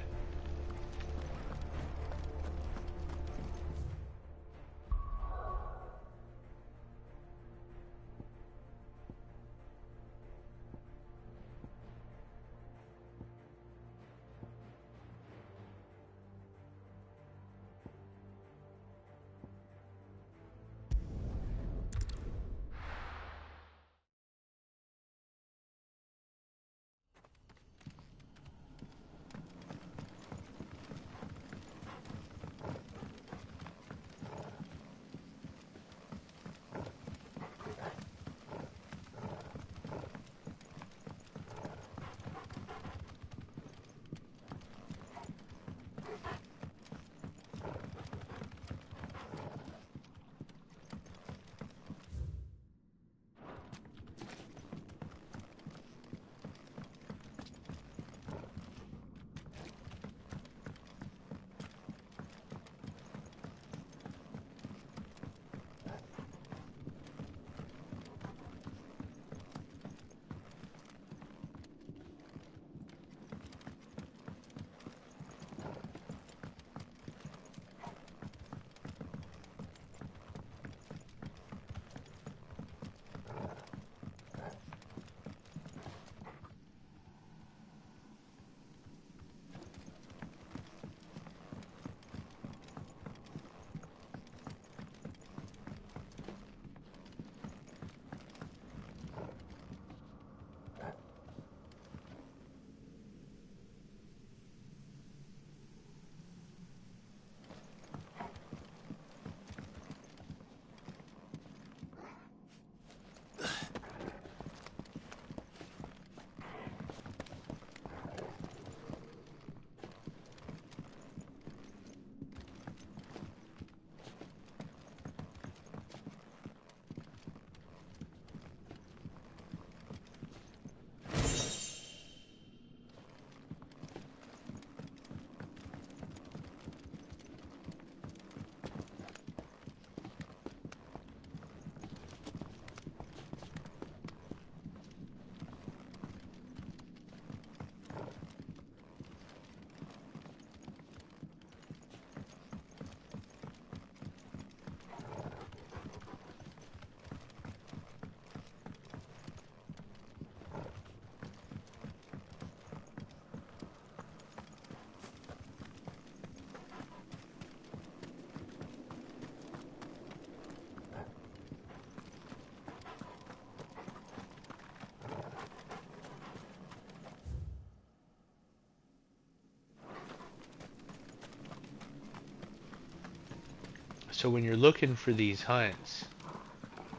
So when you're looking for these hunts,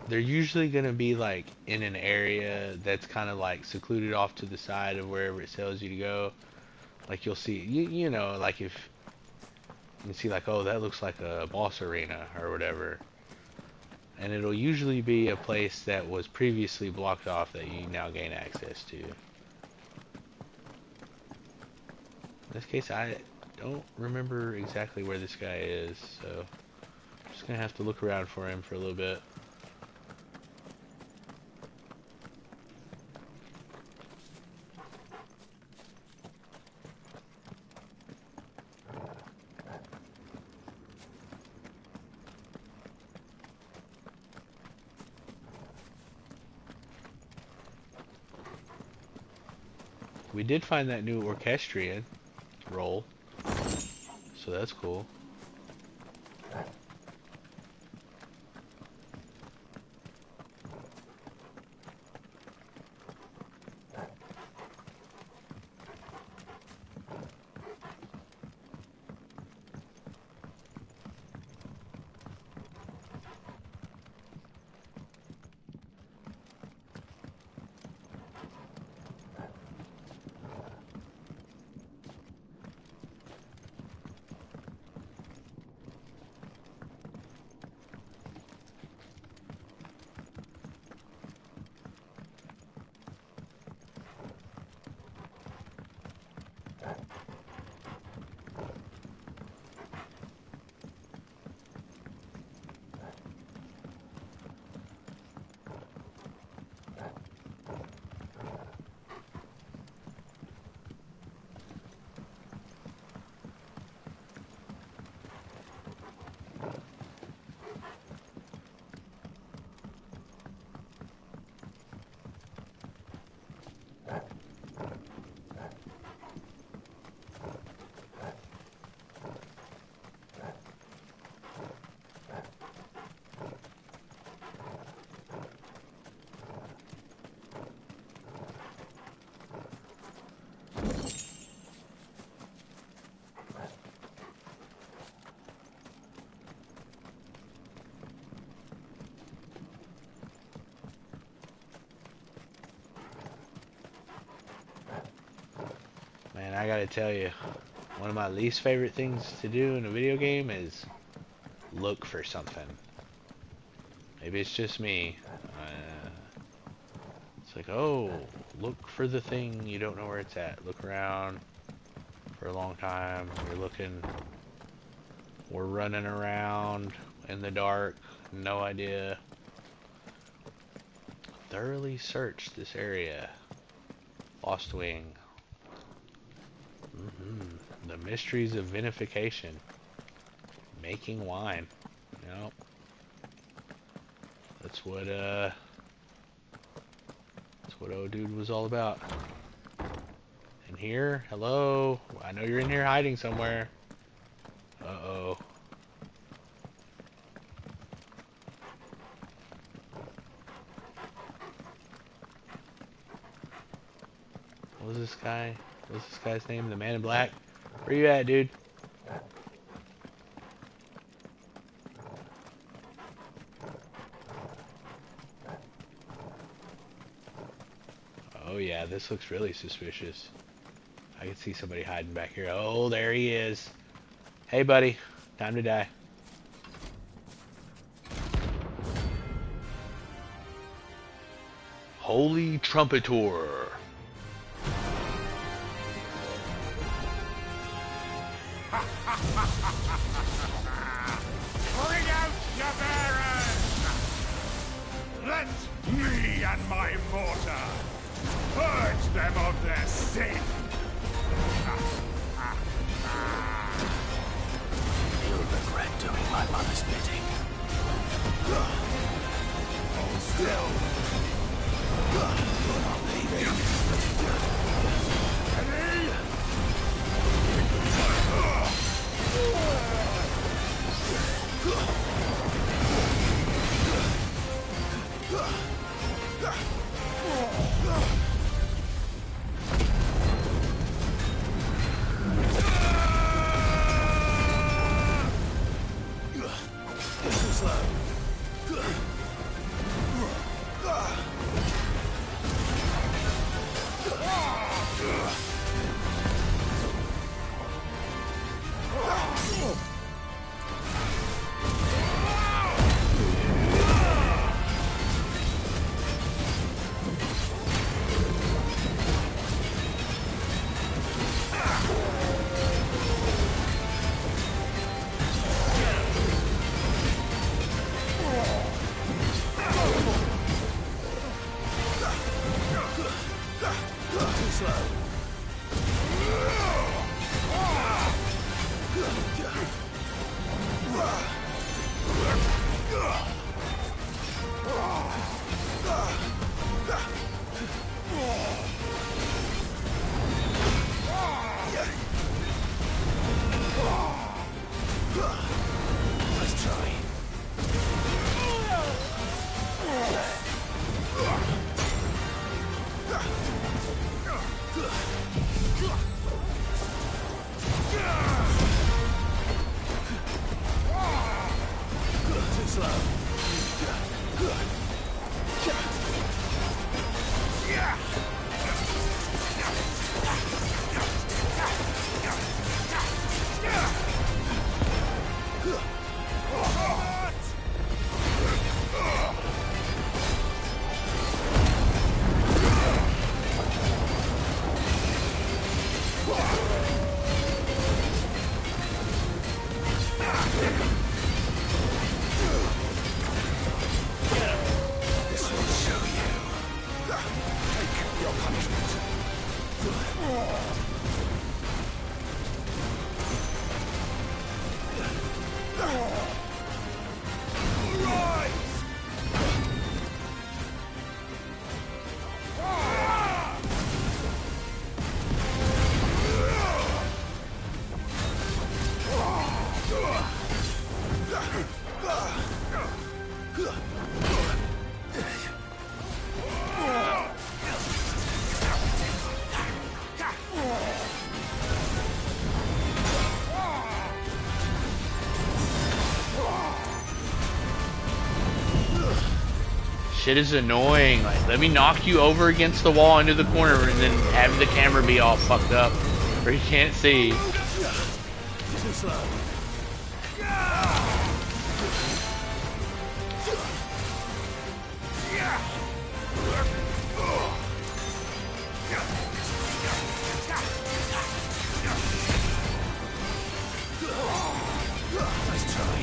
they're usually going to be like in an area that's kind of like secluded off to the side of wherever it tells you to go. Like you'll see, you know, like if you can see like, oh, that looks like a boss arena or whatever. And it'll usually be a place that was previously blocked off that you now gain access to. In this case, I don't remember exactly where this guy is, so I'm just going to have to look around for him for a little bit. We did find that new orchestrion role, so that's cool. gotta tell you, one of my least favorite things to do in a video game is look for something. Maybe it's just me. It's like, oh, look for the thing, you don't know where it's at. Look around for a long time. You're looking. We're running around in the dark. No idea. Thoroughly search this area. Lost Wing. The mysteries of vinification. Making wine. Yep. That's what old dude was all about. In here? Hello? I know you're in here hiding somewhere. Uh-oh. What was this guy? What's this guy's name? The Man in Black? Where you at, dude? Oh yeah, this looks really suspicious. I can see somebody hiding back here. Oh, there he is. Hey, buddy. Time to die. Holy Trumpetor. Bring out your bearers! Let me and my mortar purge them of their sin! You'll regret doing my mother's bidding. Hold still! You're not leaving. Ready? Too slow. Shit is annoying. Like, let me knock you over against the wall into the corner and then have the camera be all fucked up. Or he can't see. Too slow. Nice try.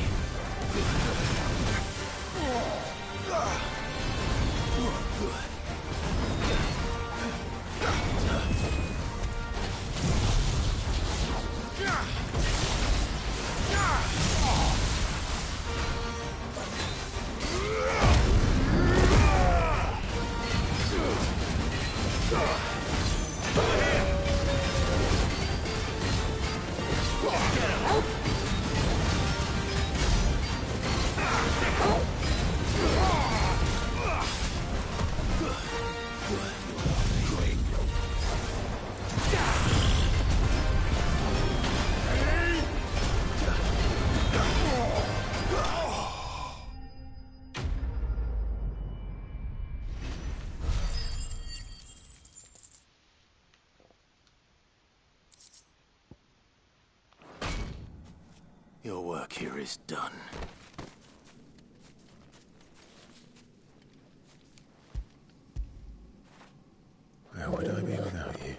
Your work here is done. Where would I be without you?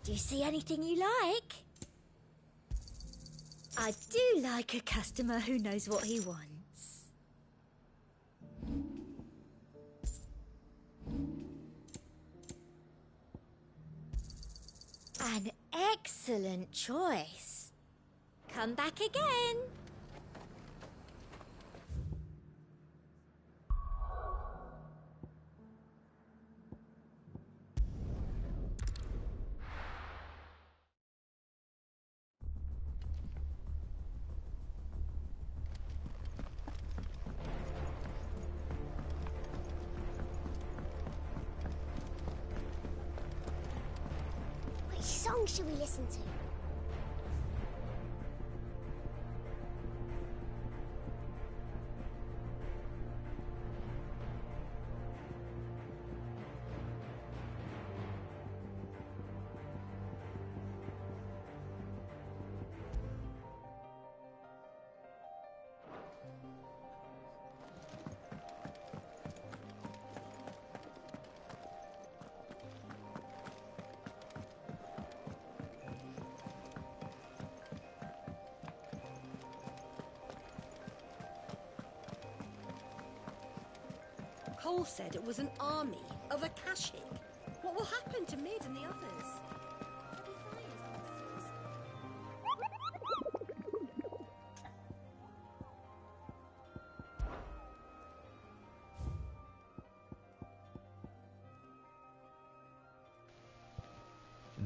Do you see anything you like? I do like a customer who knows what he wants. An excellent choice. Come back again. Which song should we listen to? Cole said it was an army of Akashic. What will happen to Mid and the others?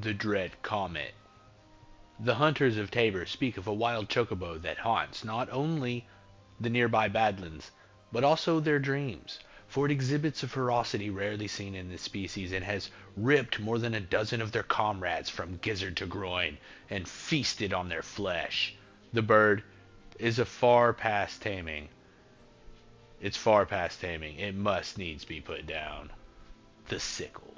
The Dread Comet. The hunters of Tabor speak of a wild chocobo that haunts not only the nearby Badlands, but also their dreams, for it exhibits a ferocity rarely seen in this species and has ripped more than a dozen of their comrades from gizzard to groin and feasted on their flesh. The bird is far past taming. It's far past taming. It must needs be put down. The sickle.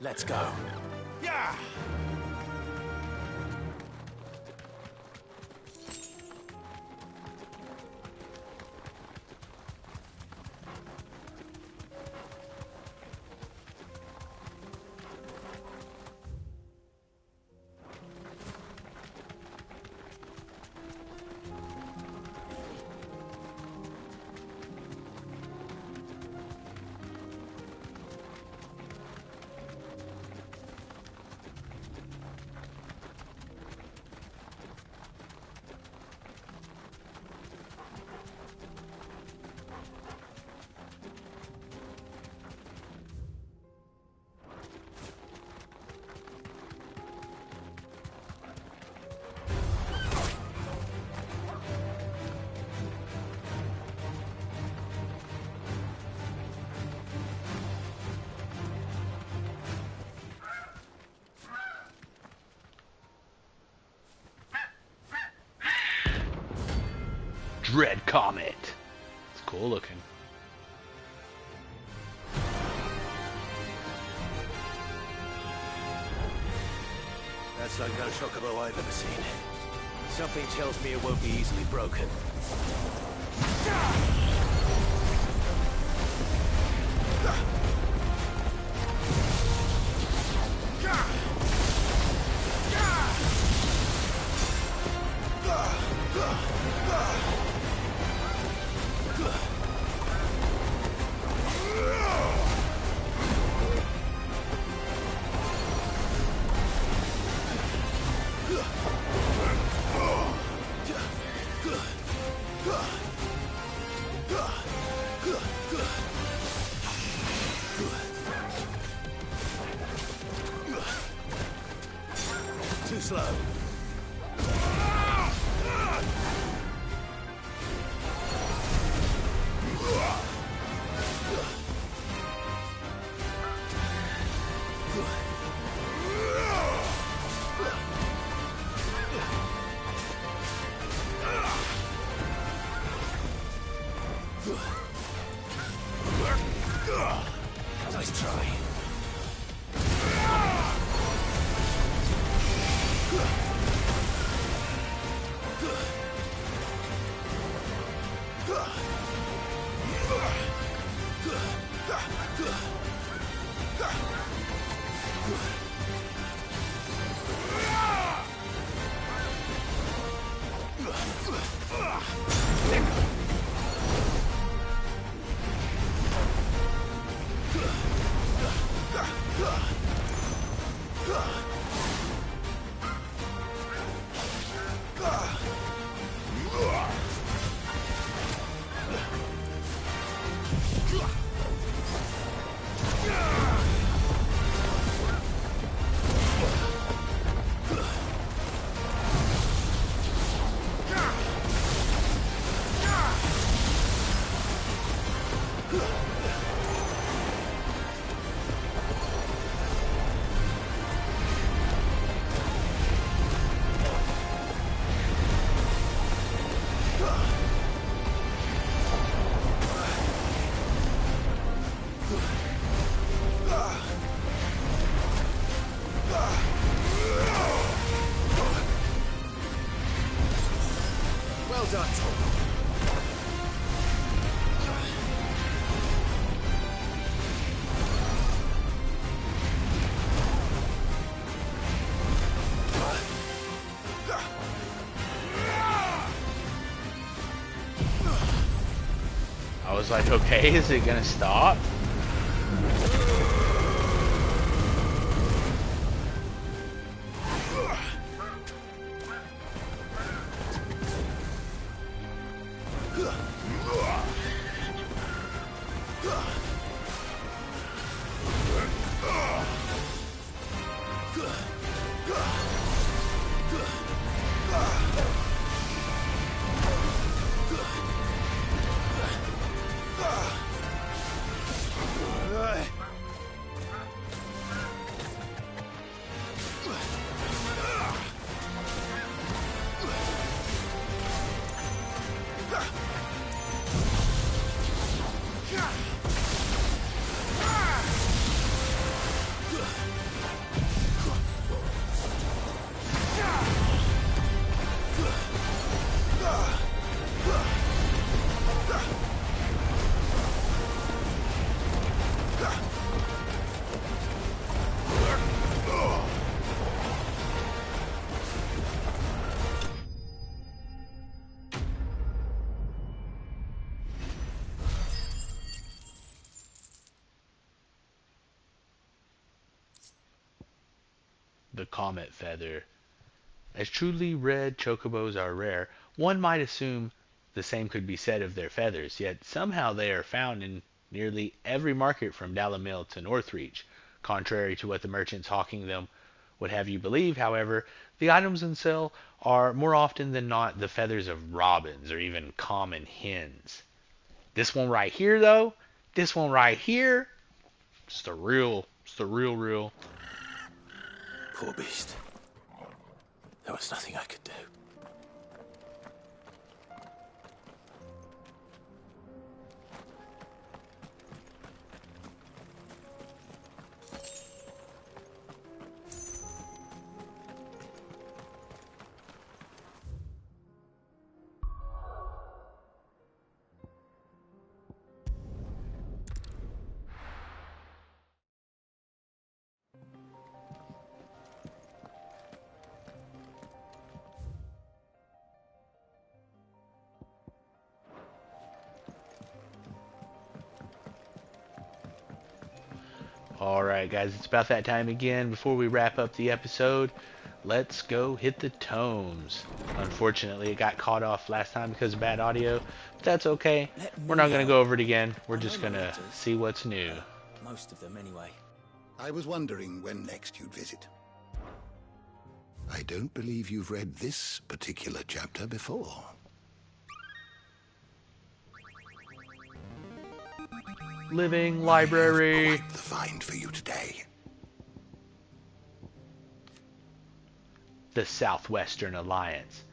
Let's go. Yeah! Dread Comet. It's cool looking. That's like no chocobo I've ever seen. Something tells me it won't be easily broken. Too slow. Nice try. Well done. I was like, okay, is it gonna stop? The Comet Feather. As truly red chocobos are rare, one might assume the same could be said of their feathers, yet somehow they are found in nearly every market from Dalamil to Northreach. Contrary to what the merchants hawking them would have you believe, however, the items on sale are more often than not the feathers of robins or even common hens. This one right here, though, this one right here, it's the real. Poor beast. There was nothing I could do. Alright, guys, it's about that time again. Before we wrap up the episode, let's go hit the tomes. Unfortunately, it got caught off last time because of bad audio, but that's okay. We're not going to go over it again. We're just going to see what's new. Most of them, anyway. I was wondering when next you'd visit. I don't believe you've read this particular chapter before. Living library. Quite the find for you today. The Southwestern Alliance,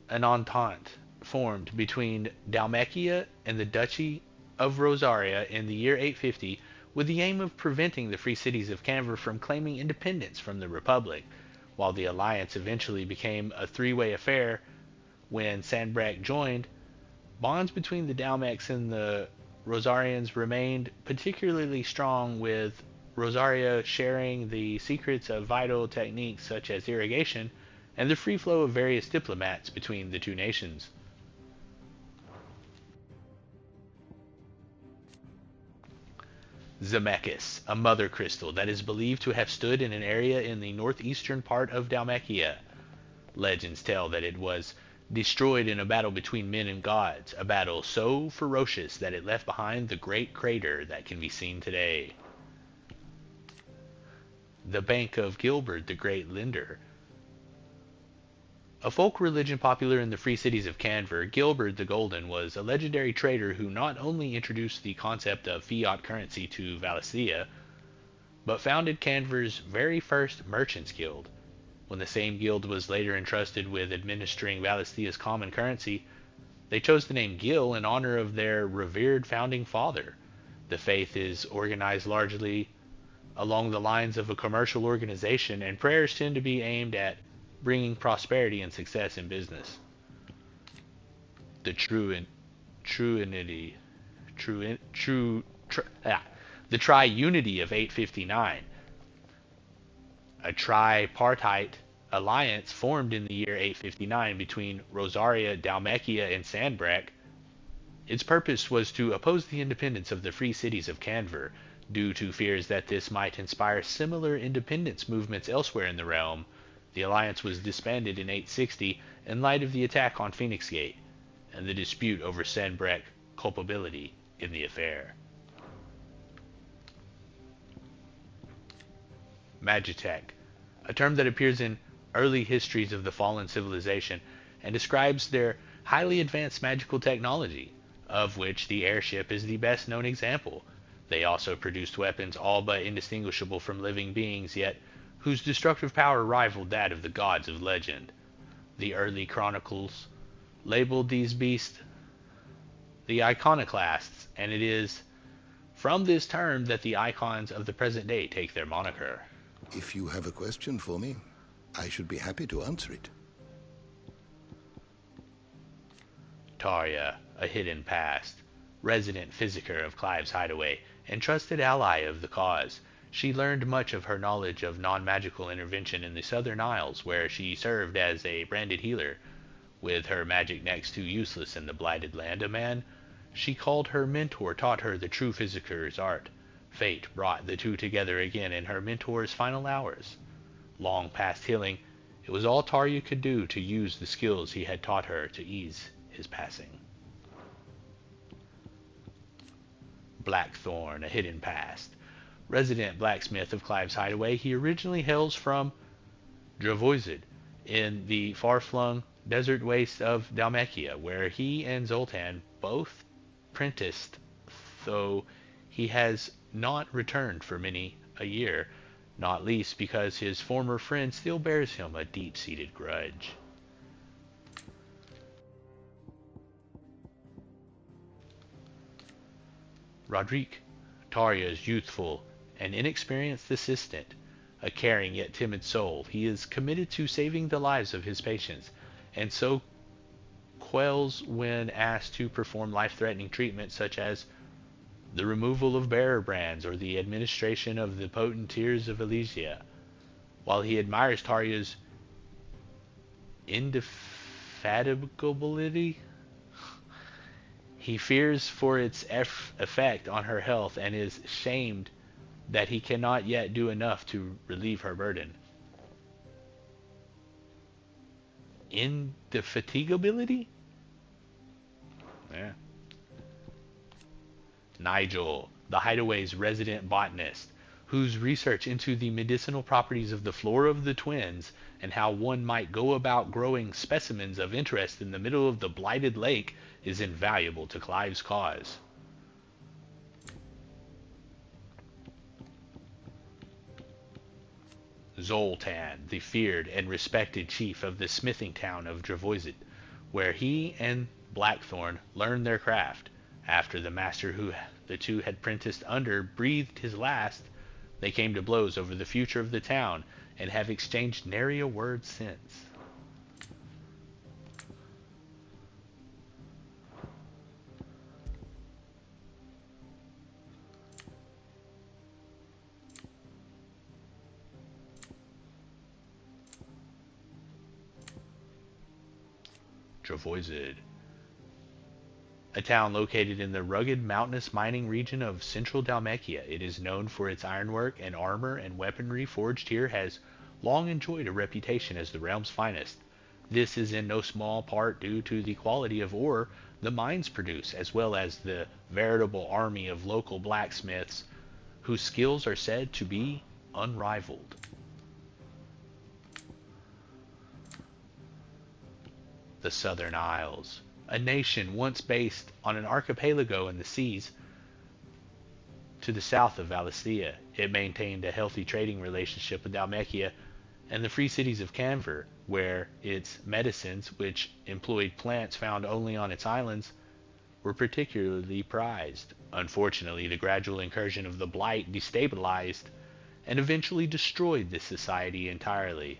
an entente formed between Dalmatia and the Duchy of Rosaria in the year 850 with the aim of preventing the free cities of Canver from claiming independence from the Republic. While the alliance eventually became a three-way affair when Sandbreck joined, bonds between the Dalmecs and the Rosarians remained particularly strong, with Rosaria sharing the secrets of vital techniques such as irrigation and the free flow of various diplomats between the two nations. Zemeckis, a mother crystal that is believed to have stood in an area in the northeastern part of Dalmatia. Legends tell that it was destroyed in a battle between men and gods, a battle so ferocious that it left behind the great crater that can be seen today. The Bank of Gilbert the Great Lender. A folk religion popular in the free cities of Canver, Gilbert the Golden was a legendary trader who not only introduced the concept of fiat currency to Valisthea, but founded Canver's very first merchants guild. When the same guild was later entrusted with administering Valisthea's common currency, they chose the name Gil in honor of their revered founding father. The faith is organized largely along the lines of a commercial organization, and prayers tend to be aimed at bringing prosperity and success in business. The the triunity of 859. A tripartite alliance formed in the year 859 between Rosaria, Dalmatia, and Sandbreck. Its purpose was to oppose the independence of the free cities of Canver, due to fears that this might inspire similar independence movements elsewhere in the realm. The alliance was disbanded in 860 in light of the attack on Phoenix Gate and the dispute over Sandbreck culpability in the affair. Magitech, a term that appears in early histories of the fallen civilization and describes their highly advanced magical technology, of which the airship is the best known example. They also produced weapons all but indistinguishable from living beings, yet whose destructive power rivaled that of the gods of legend. The early chronicles labeled these beasts the iconoclasts, and it is from this term that the icons of the present day take their moniker. If you have a question for me, I should be happy to answer it. Tarja, a hidden past, resident physiker of Clive's hideaway, and trusted ally of the cause. She learned much of her knowledge of non-magical intervention in the Southern Isles, where she served as a branded healer. With her magic next to useless in the blighted land, a man she called her mentor taught her the true physiker's art. Fate brought the two together again in her mentor's final hours. Long past healing, it was all Tarja could do to use the skills he had taught her to ease his passing. Blackthorn, a hidden past. Resident blacksmith of Clive's hideaway, he originally hails from Dravoizid, in the far-flung desert waste of Dalmatia, where he and Zoltan both prenticed, though he has not returned for many a year, not least because his former friend still bears him a deep-seated grudge. Roderick, Tarja's youthful and inexperienced assistant, a caring yet timid soul, he is committed to saving the lives of his patients, and so quells when asked to perform life-threatening treatment such as the removal of bearer brands or the administration of the potent tears of Elysia. While he admires Tarja's indefatigability, he fears for its effect on her health and is shamed that he cannot yet do enough to relieve her burden. Indefatigability? Yeah. Nigel, the Hideaway's resident botanist, whose research into the medicinal properties of the flora of the twins and how one might go about growing specimens of interest in the middle of the blighted lake is invaluable to Clive's cause. Zoltan, the feared and respected chief of the smithing town of Dravoisit, where he and Blackthorn learned their craft. After the master who the two had prenticed under breathed his last, they came to blows over the future of the town and have exchanged nary a word since. Dravoisit, a town located in the rugged mountainous mining region of central Dalmekia. It is known for its ironwork, and armor and weaponry forged here has long enjoyed a reputation as the realm's finest. This is in no small part due to the quality of ore the mines produce, as well as the veritable army of local blacksmiths whose skills are said to be unrivaled. The Southern Isles, a nation once based on an archipelago in the seas to the south of Valisthea. It maintained a healthy trading relationship with Dalmekia and the free cities of Canver, where its medicines, which employed plants found only on its islands, were particularly prized. Unfortunately, the gradual incursion of the Blight destabilized and eventually destroyed this society entirely.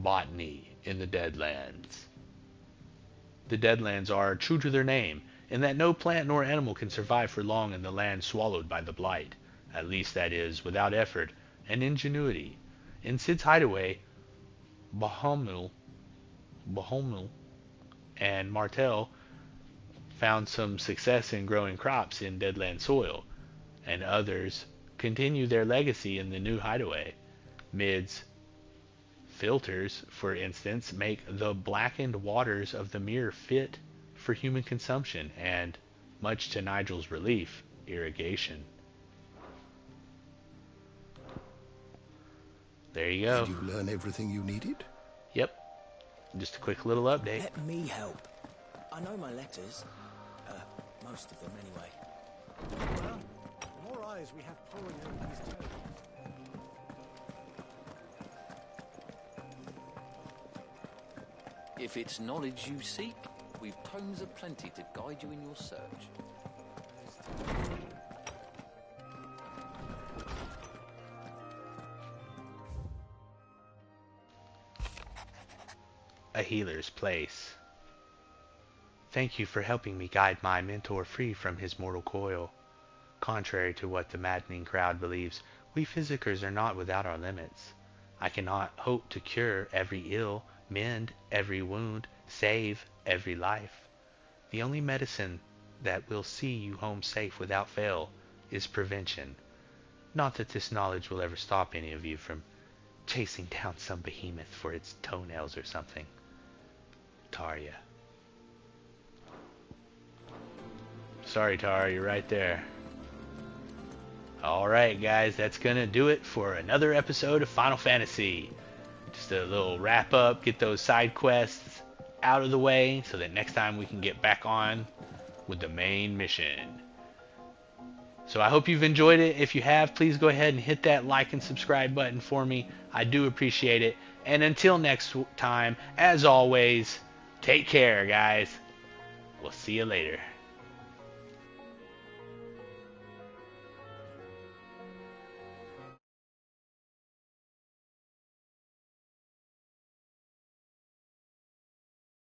Botany in the Deadlands. The Deadlands are true to their name, in that no plant nor animal can survive for long in the land swallowed by the Blight. At least that is, without effort and ingenuity. In Sid's hideaway, Bahomil and Martel found some success in growing crops in Deadland soil, and others continue their legacy in the new hideaway. Mid's filters, for instance, make the blackened waters of the mere fit for human consumption and, much to Nigel's relief, irrigation. There you go. Did you learn everything you needed? Yep. Just a quick little update. Let me help. I know my letters. Most of them, anyway. Well, the more eyes we have pouring over these tomes. If it's knowledge you seek, we've tomes aplenty to guide you in your search. A healer's place. Thank you for helping me guide my mentor free from his mortal coil. Contrary to what the maddening crowd believes, we physicers are not without our limits. I cannot hope to cure every ill, mend every wound, save every life. The only medicine that will see you home safe without fail is prevention. Not that this knowledge will ever stop any of you from chasing down some behemoth for its toenails or something. Tarya. Sorry, Tara, you're right there. Alright, guys, that's gonna do it for another episode of Final Fantasy. Just a little wrap up, get those side quests out of the way so that next time we can get back on with the main mission. So I hope you've enjoyed it. If you have, please go ahead and hit that like and subscribe button for me. I do appreciate it. And until next time, as always, take care, guys. We'll see you later.